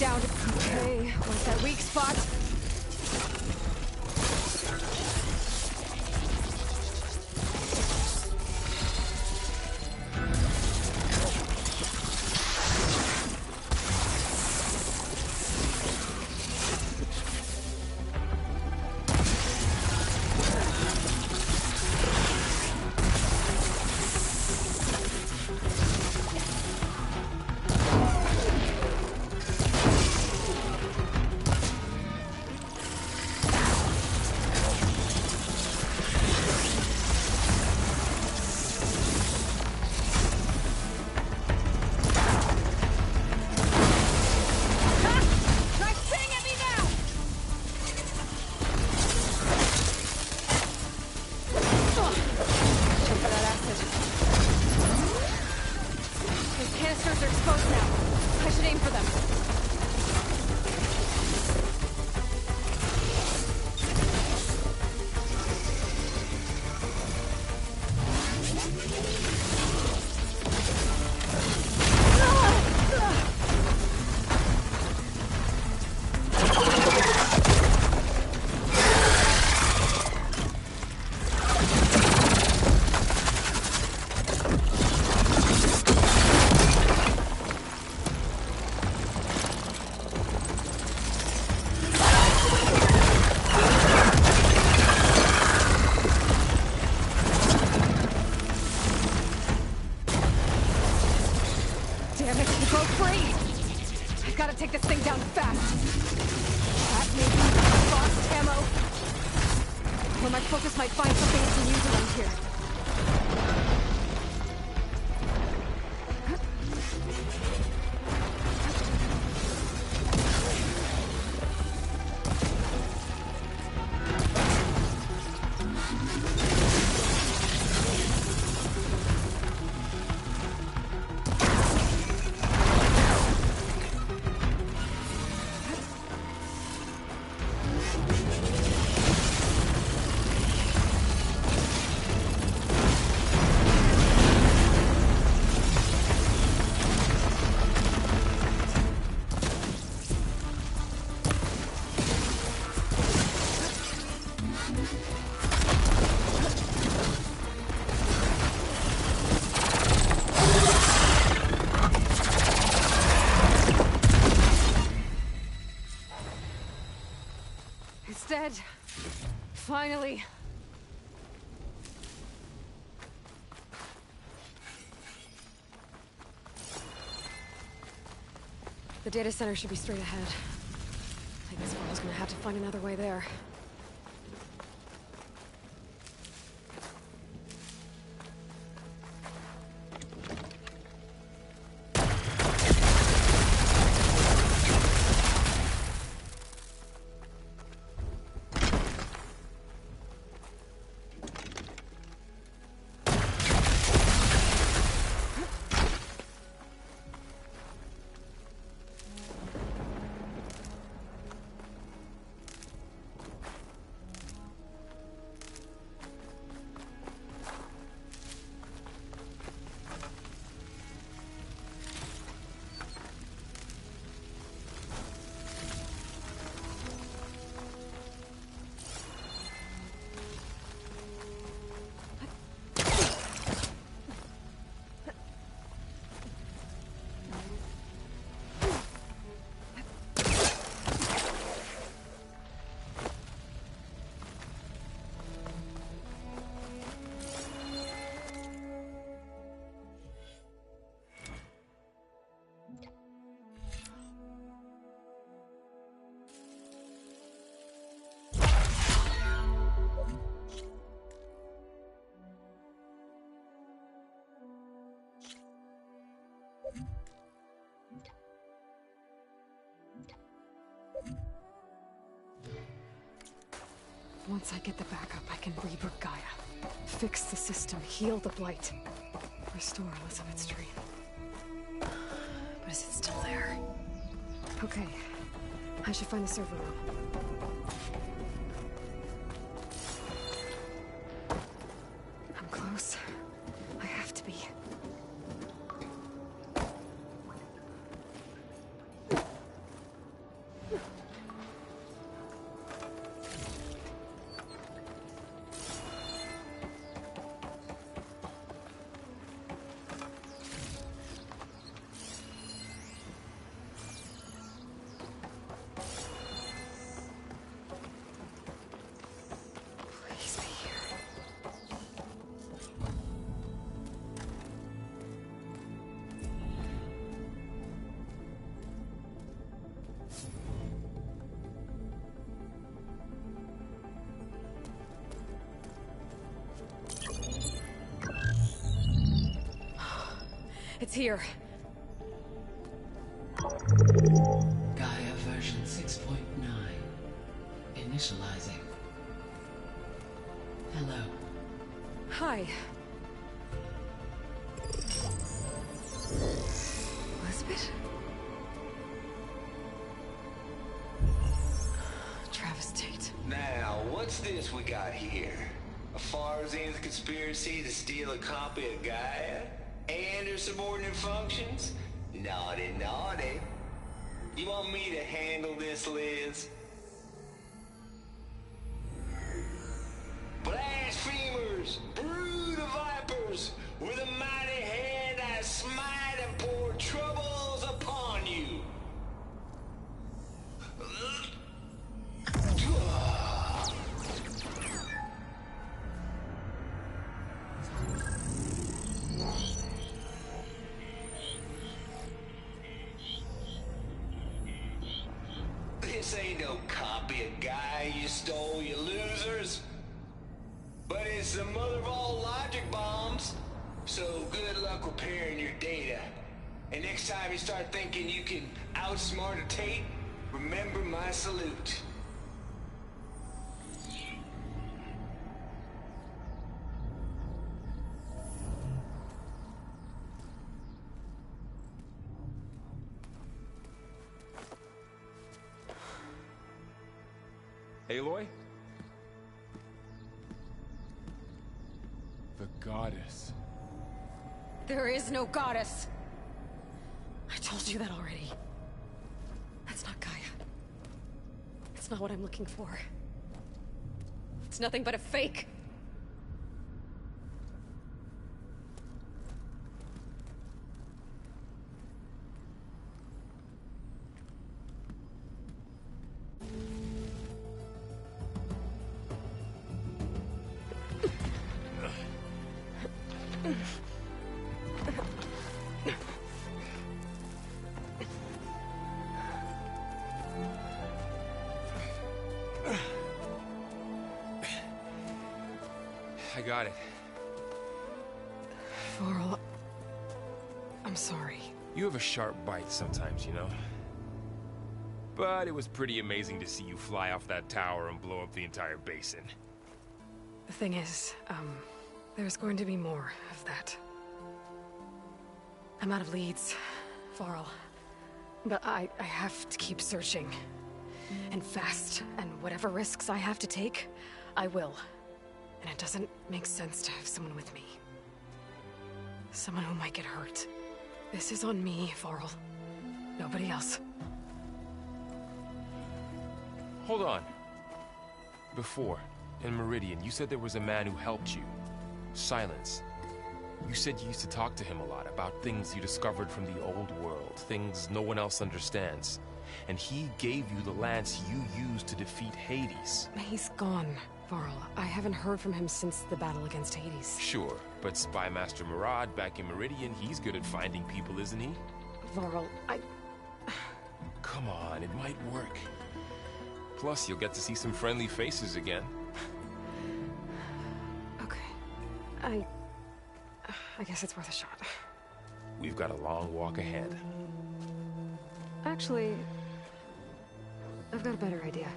down to... Okay, what's that weak spot? Take this thing down fast. That may be lost ammo. Where my focus might find something we can use around here. Dead. Finally. The data center should be straight ahead. I guess Paul's gonna have to find another way there. Once I get the backup, I can reboot Gaia. Fix the system, heal the Blight. Restore Elizabeth's dream. But is it still there? Okay. I should find the server room. I'm close. I have to be. Please be here. It's here. Gaia version 6.9. Initializing. Hello. Hi. Elizabeth? Travis Tate. Now, what's this we got here? A Farzan's conspiracy to steal a copy of Gaia? And her subordinate functions? Naughty, naughty. You want me to handle this, Liz? Blasphemers! Brood of vipers! With a mighty hand I smite and pour troubles upon you! This ain't no copy of Guy you stole, you losers. But it's the mother of all logic bombs. So good luck repairing your data. And next time you start thinking you can outsmart a Tate, remember my salute. Aloy? The goddess. There is no goddess. I told you that already. That's not Gaia. It's not what I'm looking for. It's nothing but a fake. I got it. Varl, I'm sorry. You have a sharp bite sometimes, you know? But it was pretty amazing to see you fly off that tower and blow up the entire basin. The thing is, there's going to be more of that. I'm out of leads, Varl. But I have to keep searching. And fast. And whatever risks I have to take, I will. And it doesn't make sense to have someone with me. Someone who might get hurt. This is on me, Varl. Nobody else. Hold on. Before, in Meridian, you said there was a man who helped you. Silence. You said you used to talk to him a lot about things you discovered from the old world, things no one else understands. And he gave you the lance you used to defeat Hades. He's gone, Varl. I haven't heard from him since the battle against Hades. Sure, but Spy Master Murad back in Meridian, he's good at finding people, isn't he? Varl, Come on, it might work. Plus, you'll get to see some friendly faces again. Okay. I guess it's worth a shot. We've got a long walk ahead. Actually, I've got a better idea.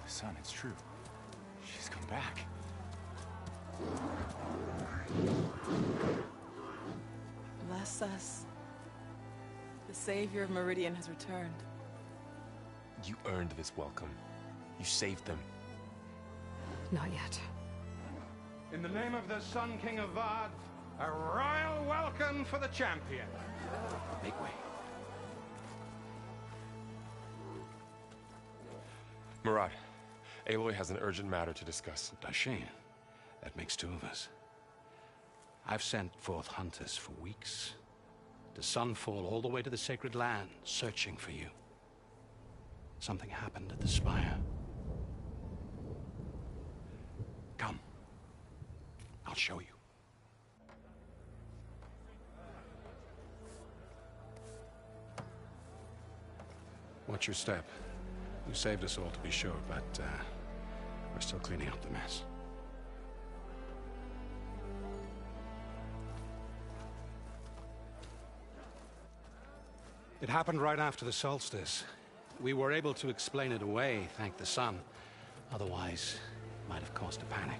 Son, it's true. She's come back. Bless us. The Savior of Meridian has returned. You earned this welcome. You saved them. Not yet. In the name of the Sun King of Vard, a royal welcome for the champion. Make way. Murad, Aloy has an urgent matter to discuss. Dashane, that makes two of us. I've sent forth hunters for weeks, to Sunfall all the way to the Sacred Land, searching for you. Something happened at the Spire. Come. I'll show you. Watch your step. You saved us all, to be sure, but we're still cleaning up the mess. It happened right after the solstice. We were able to explain it away, thank the sun. Otherwise, it might have caused a panic.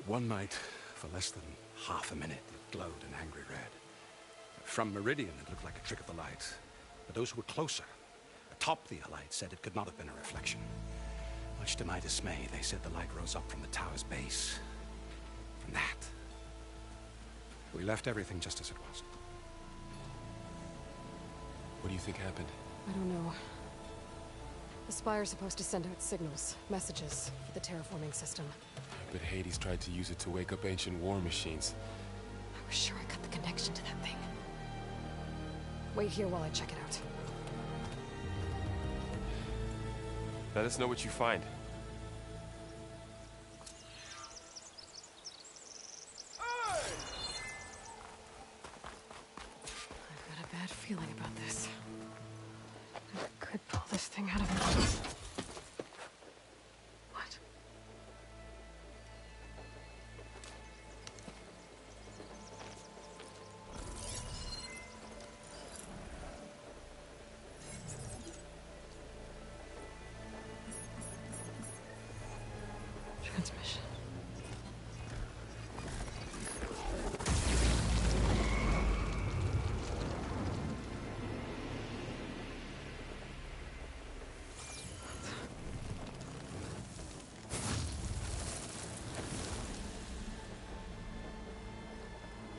One night, for less than half a minute, it glowed an angry red. From Meridian, it looked like a trick of the light. But those who were closer, atop the light, said it could not have been a reflection. Much to my dismay, they said the light rose up from the tower's base. From that. We left everything just as it was. What do you think happened? I don't know. The Spire's supposed to send out signals, messages, for the terraforming system. But Hades tried to use it to wake up ancient war machines. I was sure I got the connection to that thing. Wait here while I check it out. Let us know what you find. I've got a bad feeling about this. I could pull this thing out of me. What? Transmission.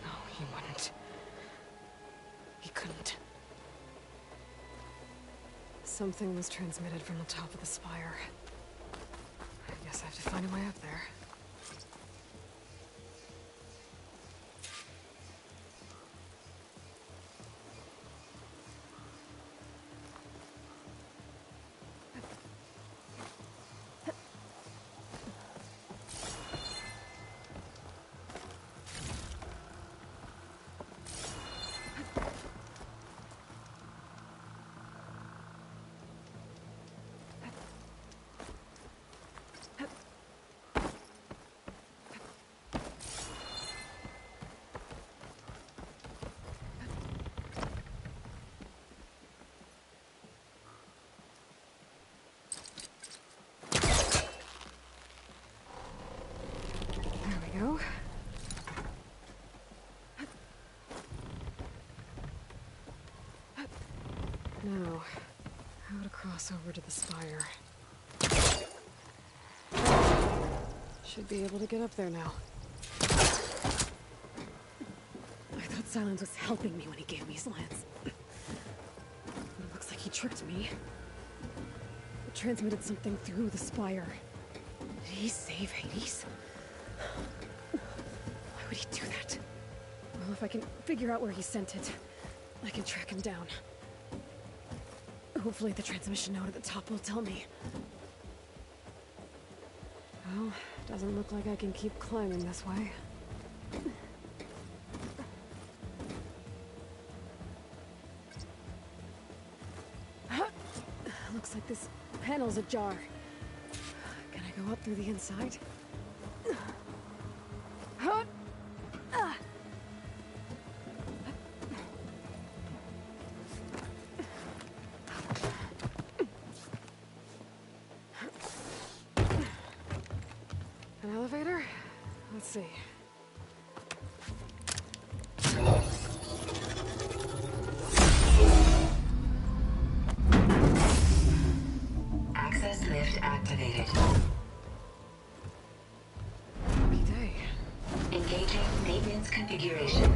No, he wouldn't. He couldn't. Something was transmitted from the top of the spire. I guess I have to find a way up there. Go. Now, how to cross over to the spire. Should be able to get up there now. I thought Silence was helping me when he gave me slants. But it looks like he tricked me. It transmitted something through the spire. Did he save Hades? Why would he do that? Well, if I can figure out where he sent it, I can track him down. Hopefully the transmission node at the top will tell me. Well, doesn't look like I can keep climbing this way. Looks like this panel's ajar. Can I go up through the inside? An elevator? Let's see. Access lift activated. Happy day. Engaging maintenance configuration. The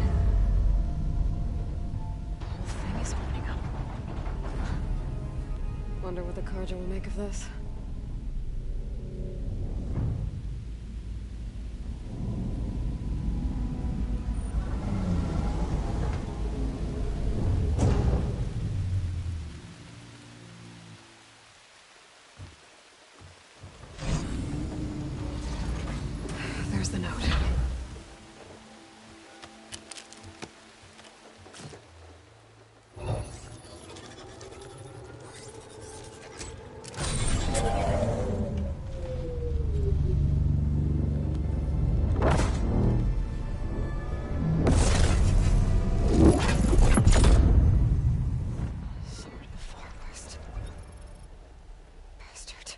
whole thing is opening up. Wonder what the Carja will make of this. There's the note. Sword of the Far West. Bastard.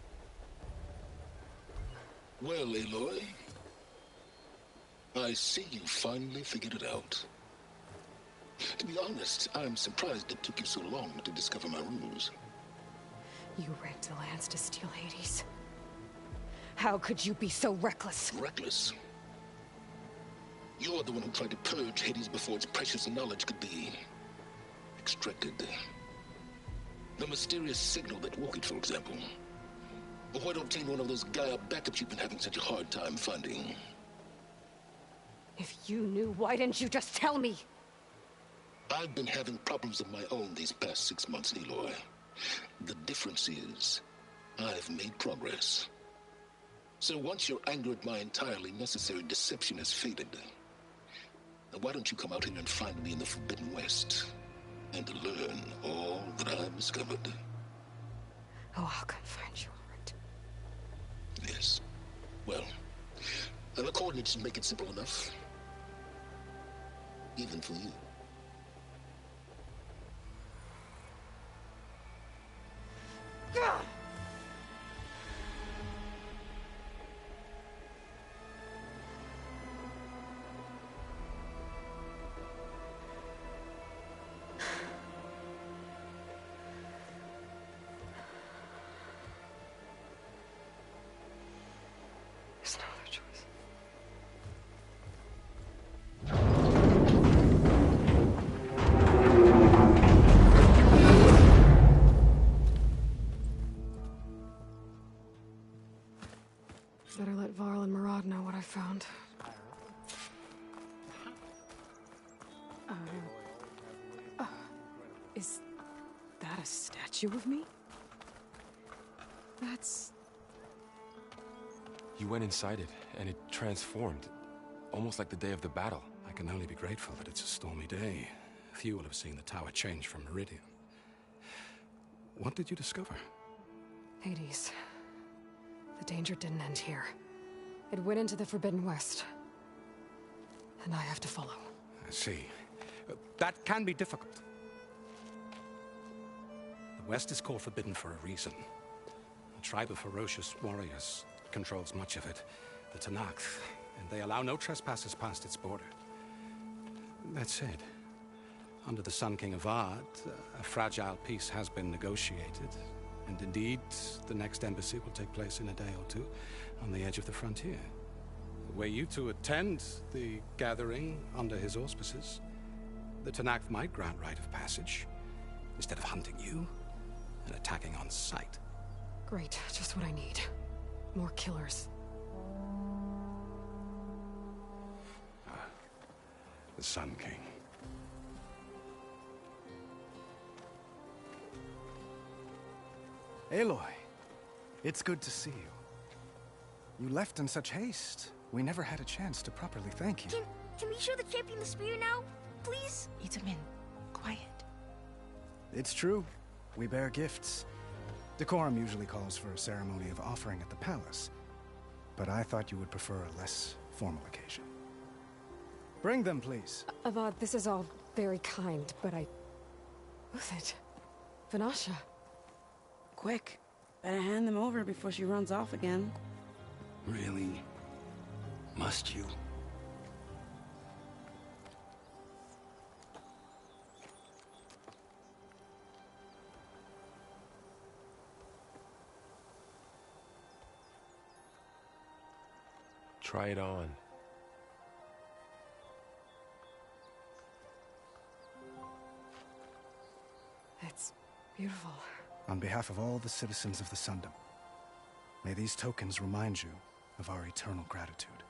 Well, Aloy, I see you finally figured it out. To be honest, I'm surprised it took you so long to discover my ruse. You rigged the lands to steal Hades. How could you be so reckless? Reckless? You're the one who tried to purge Hades before its precious knowledge could be extracted. The mysterious signal that woke it, for example. But why don't obtain one of those Gaia backups you've been having such a hard time finding? If you knew, why didn't you just tell me? I've been having problems of my own these past 6 months, Aloy. The difference is, I've made progress. So once your anger at my entirely necessary deception has faded, now why don't you come out here and find me in the Forbidden West, and learn all that I've discovered? Oh, I'll come find you, all right. Yes. Well, and the coordinates make it simple enough. Even for you. There's no other choice. Better let Varl and Murad know what I found. Is that a statue of me? That's... You went inside it, and it transformed. Almost like the day of the battle. I can only be grateful that it's a stormy day. Few will have seen the tower change from Meridian. What did you discover? Hades. The danger didn't end here. It went into the Forbidden West. And I have to follow. I see. That can be difficult. The West is called Forbidden for a reason. A tribe of ferocious warriors controls much of it, the Tanakh, and they allow no trespassers past its border. That said, under the Sun King of Ard, a fragile peace has been negotiated, and indeed, the next embassy will take place in a day or two on the edge of the frontier. Were you to attend the gathering under his auspices, the Tanakh might grant right of passage, instead of hunting you and attacking on sight. Great, just what I need. More killers. The Sun King. Aloy, it's good to see you. You left in such haste. We never had a chance to properly thank you. Can we show the champion the spear now, please? Itamin, quiet. It's true. We bear gifts. Decorum usually calls for a ceremony of offering at the palace, but I thought you would prefer a less formal occasion. Bring them, please. Avad, this is all very kind, but I... Who's it? Vanasha. Quick. Better hand them over before she runs off again. Really? Must you? Try it on. It's beautiful. On behalf of all the citizens of the Sundom, may these tokens remind you of our eternal gratitude.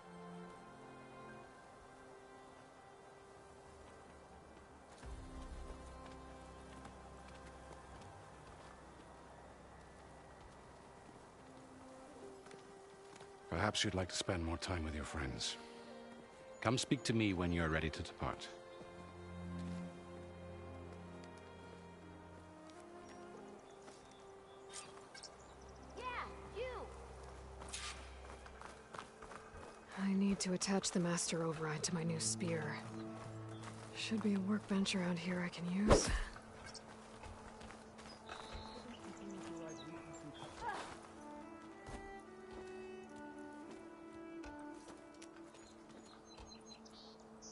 Perhaps you'd like to spend more time with your friends. Come speak to me when you're ready to depart. I need to attach the master override to my new spear. Should be a workbench around here I can use.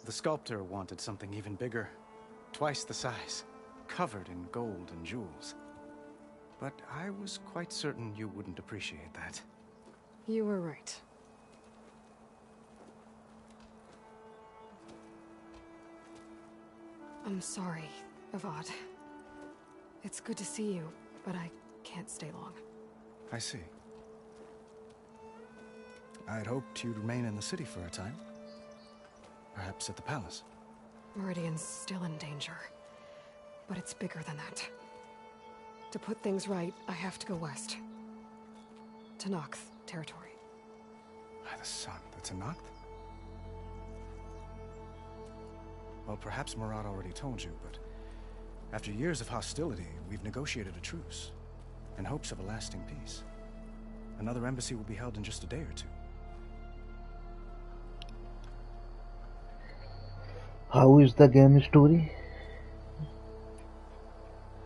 The sculptor wanted something even bigger, twice the size, covered in gold and jewels. But I was quite certain you wouldn't appreciate that. You were right. I'm sorry, Avad. It's good to see you, but I can't stay long. I see. I'd hoped you'd remain in the city for a time. Perhaps at the palace. Meridian's still in danger, but it's bigger than that. To put things right, I have to go west. To Noct territory. By the sun, that's a Noct? Well, perhaps Murad already told you, but after years of hostility, we've negotiated a truce, in hopes of a lasting peace. Another embassy will be held in just a day or two. How is the game story?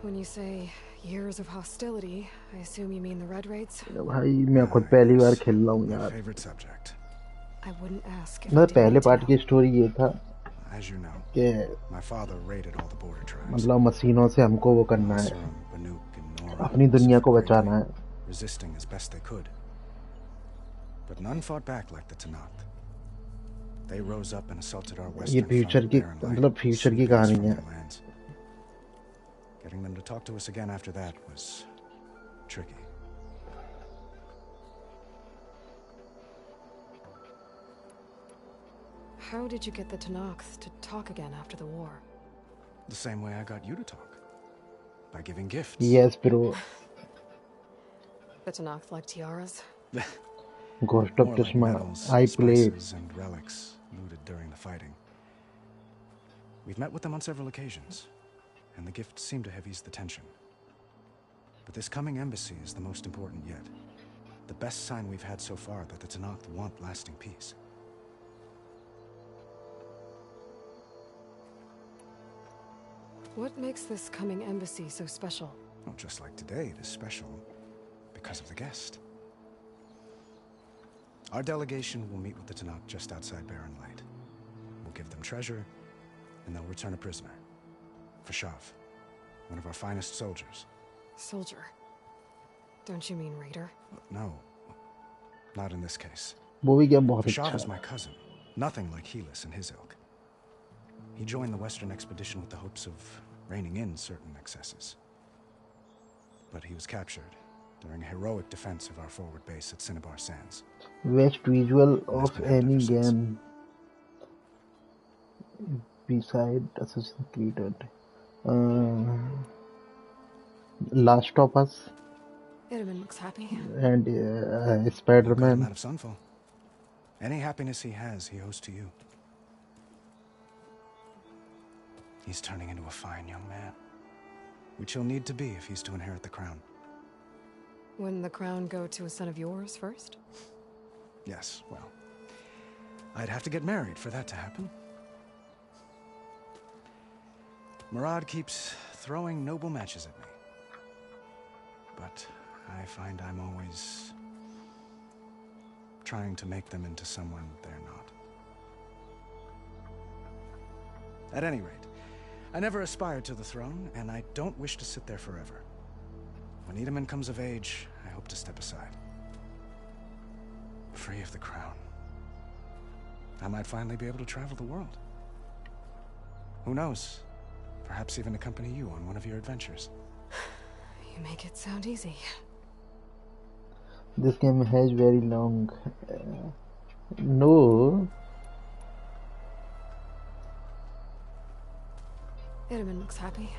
When you say years of hostility, I assume you mean the Red Raids? भाई मैं खुद पहली बार खेल रहा हूँ यार. Favorite subject. I wouldn't ask if मैं I didn't पहले want to पार्ट know. की स्टोरी ये था As you know, कि my father raided all the border tribes. मतलब मशीनों से हमको वो करना है, Banuk and Nora अपनी दुनिया को suffered बचाना है. greatly, resisting as best they could. But none fought back like the Tanakh. They rose up and assaulted our ये western फ्यूचर front की barren light, मतलब फ्यूचर की sweeping us कहानी from है. their lands. Getting them to talk to us again after that was tricky. How did you get the Tanakh to talk again after the war? The same way I got you to talk. By giving gifts. Yes, bro. The Tanakh like tiaras? Ghost of More like Tsushima. medals, I played. spices, and relics looted during the fighting. We've met with them on several occasions, and the gifts seem to have eased the tension. But this coming embassy is the most important yet. The best sign we've had so far that the Tanakh want lasting peace. What makes this coming embassy so special? Well, just like today, it is special because of the guest. Our delegation will meet with the Tanakh just outside Barren Light. We'll give them treasure, and they'll return a prisoner. Fashav, one of our finest soldiers. Soldier? Don't you mean raider? No, not in this case. वो भी game बहुत Fashav अच्छा is है. my cousin, nothing like Helis and his ilk. He joined the Western expedition with the hopes of reining in certain excesses. But he was captured during a heroic defense of our forward base at Cinnabar Sands. Best visual of any game beside Assassin's Creed. Last of Us Itaman looks happy. and Welcome him Spider-Man. out of Sunfall. Any happiness he has, he owes to you. He's turning into a fine young man, which he'll need to be if he's to inherit the crown. Wouldn't the crown go to a son of yours first? Yes, well, I'd have to get married for that to happen. Murad keeps throwing noble matches at me. But I find I'm always trying to make them into someone they're not. At any rate, I never aspired to the throne, and I don't wish to sit there forever. When Edaman comes of age, I hope to step aside. Free of the crown. I might finally be able to travel the world. Who knows? Perhaps even accompany you on one of your adventures. You make it sound easy. This game has very long. No. Edaman looks happy.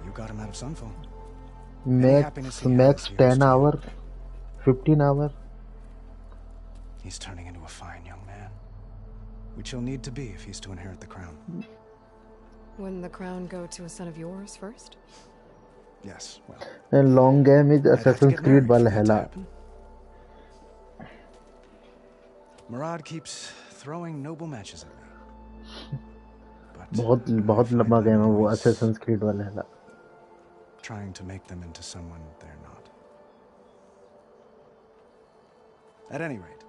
You got him out of Sunfall. Max 10 hour, 15 hour. He's turning into a fine young man, which he'll need to be if he's to inherit the crown. Wouldn't the crown go to a son of yours first? Yes, well. And long game is Assassin's Creed Valhalla. Murad keeps throwing noble matches at me. बहुत लंबा game है वो Assassin's Creed Valhalla. Trying to make them into someone they're not. At any rate,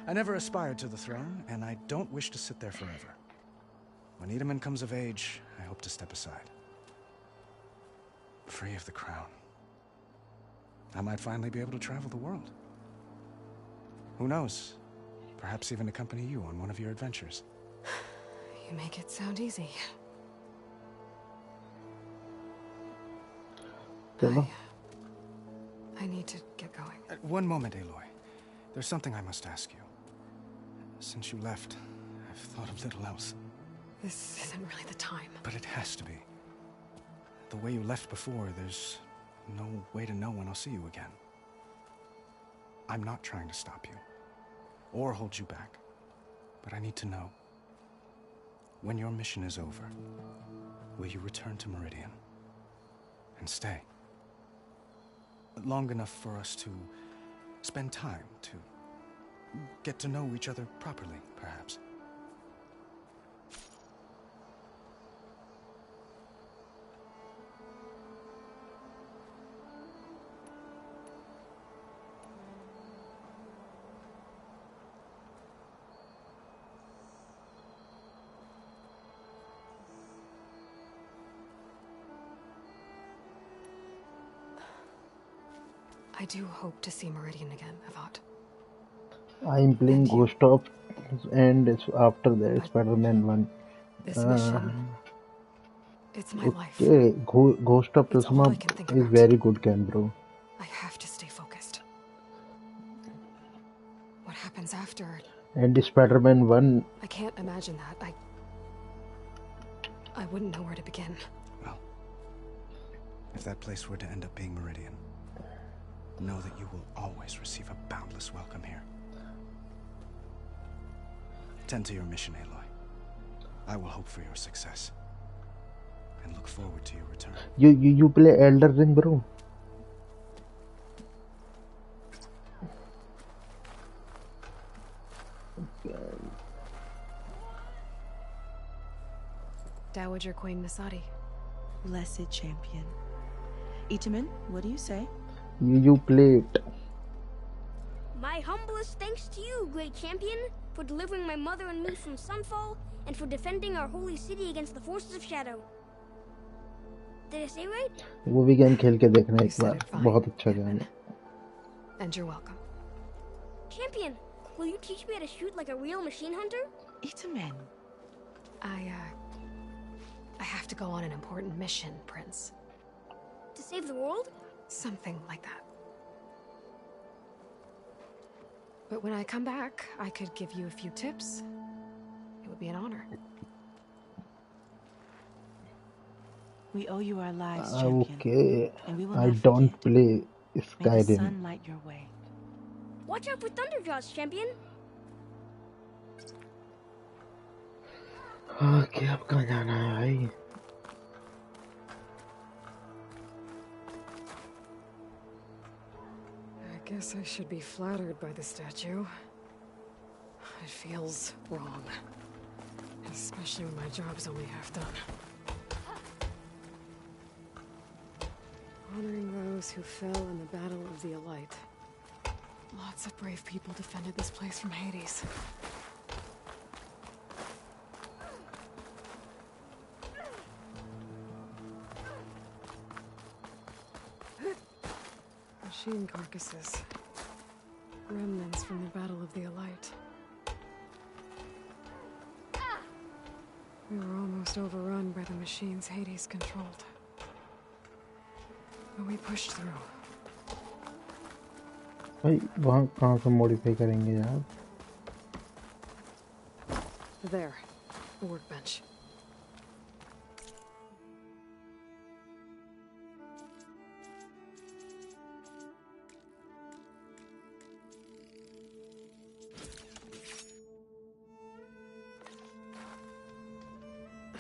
I never aspired to the throne, and I don't wish to sit there forever. When Edaman comes of age, I hope to step aside. Free of the crown. I might finally be able to travel the world. Who knows? Perhaps even accompany you on one of your adventures. You make it sound easy. I need to get going. One moment, Aloy. There's something I must ask you. Since you left, I've thought of little else. This isn't really the time. But it has to be. The way you left before, there's no way to know when I'll see you again. I'm not trying to stop you, or hold you back. But I need to know, when your mission is over, will you return to Meridian? And stay? Long enough for us to spend time, to get to know each other properly, perhaps. I do hope to see Meridian again, Avad. I'm playing Ghost of, and after that Spider-Man 1. This mission, it's my life. Okay, Ghost of Tsushima is very good game, bro. I have to stay focused. What happens after? And Spider-Man 1. I can't imagine that. I wouldn't know where to begin. Well, if that place were to end up being Meridian, know that you will always receive a boundless welcome here. Tend to your mission, Aloy. I will hope for your success, and look forward to your return. You play Elden Ring, bro? Dowager Queen Nasadi. Blessed champion. Itaman, what do you say? You play it. My humblest thanks to you, great champion, for delivering my mother and me from Sunfall, and for defending our holy city against the forces of Shadow. Did I say right? वो भी game खेल के देखना एक बार, बहुत अच्छा game है. And you're welcome. Champion, will you teach me how to shoot like a real machine hunter? Itaman. I have to go on an important mission, Prince. To save the world? Something like that. But when I come back, I could give you a few tips. It would be an honor. We owe you our lives, champion. Okay. And we will I not don't forget. play May the Skyrim. sun light your way. Watch out for Thunderjaws, champion. Okay, अब कहाँ जाना है भाई? Guess I should be flattered by the statue. It feels wrong. Especially when my job's only half done. Honoring those who fell in the Battle of the Elite. Lots of brave people defended this place from Hades. Machine carcasses. Remnants from the Battle of the Elite. We were almost overrun by the machines Hades controlled. But we pushed through. भाई वहाँ कहाँ से modify करेंगे यार? There, a workbench.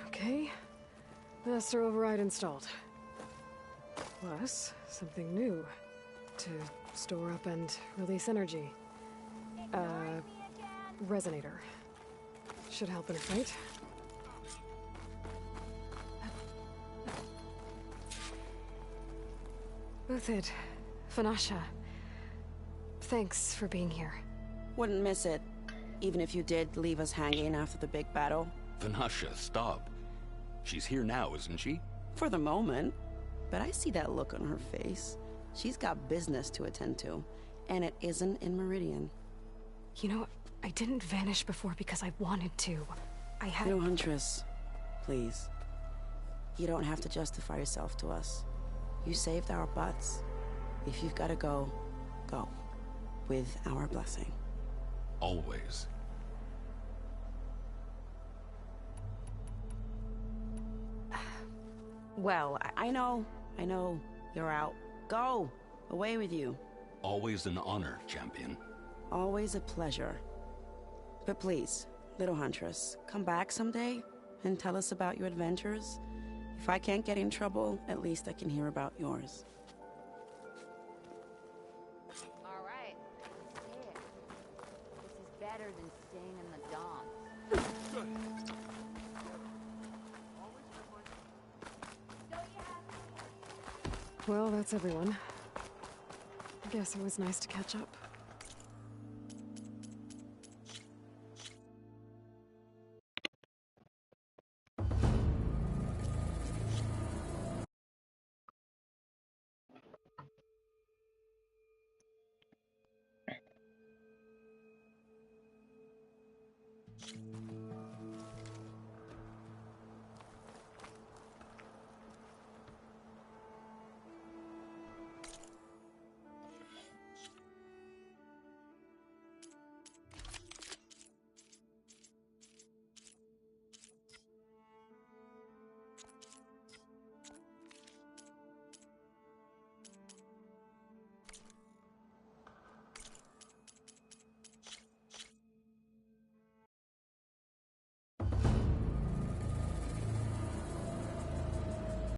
Okay, master override installed. Plus, something new to store up and release energy. Resonator. Should help in a fight. Uthid, Vanasha, thanks for being here. Wouldn't miss it, even if you did leave us hanging after the big battle. Vanasha, stop. She's here now, isn't she? For the moment. But I see that look on her face. She's got business to attend to, and it isn't in Meridian. You know, I didn't vanish before because I wanted to. I had... No, Huntress. Please. You don't have to justify yourself to us. You saved our butts. If you've got to go, go. With our blessing. Always. Well, I know. You're out. Go! Away with you. Always an honor, champion. Always a pleasure. But please, little Huntress, come back someday and tell us about your adventures. If I can't get in trouble, at least I can hear about yours. All right. Here. This is better than staying in the dumps. Well, that's everyone. I guess it was nice to catch up.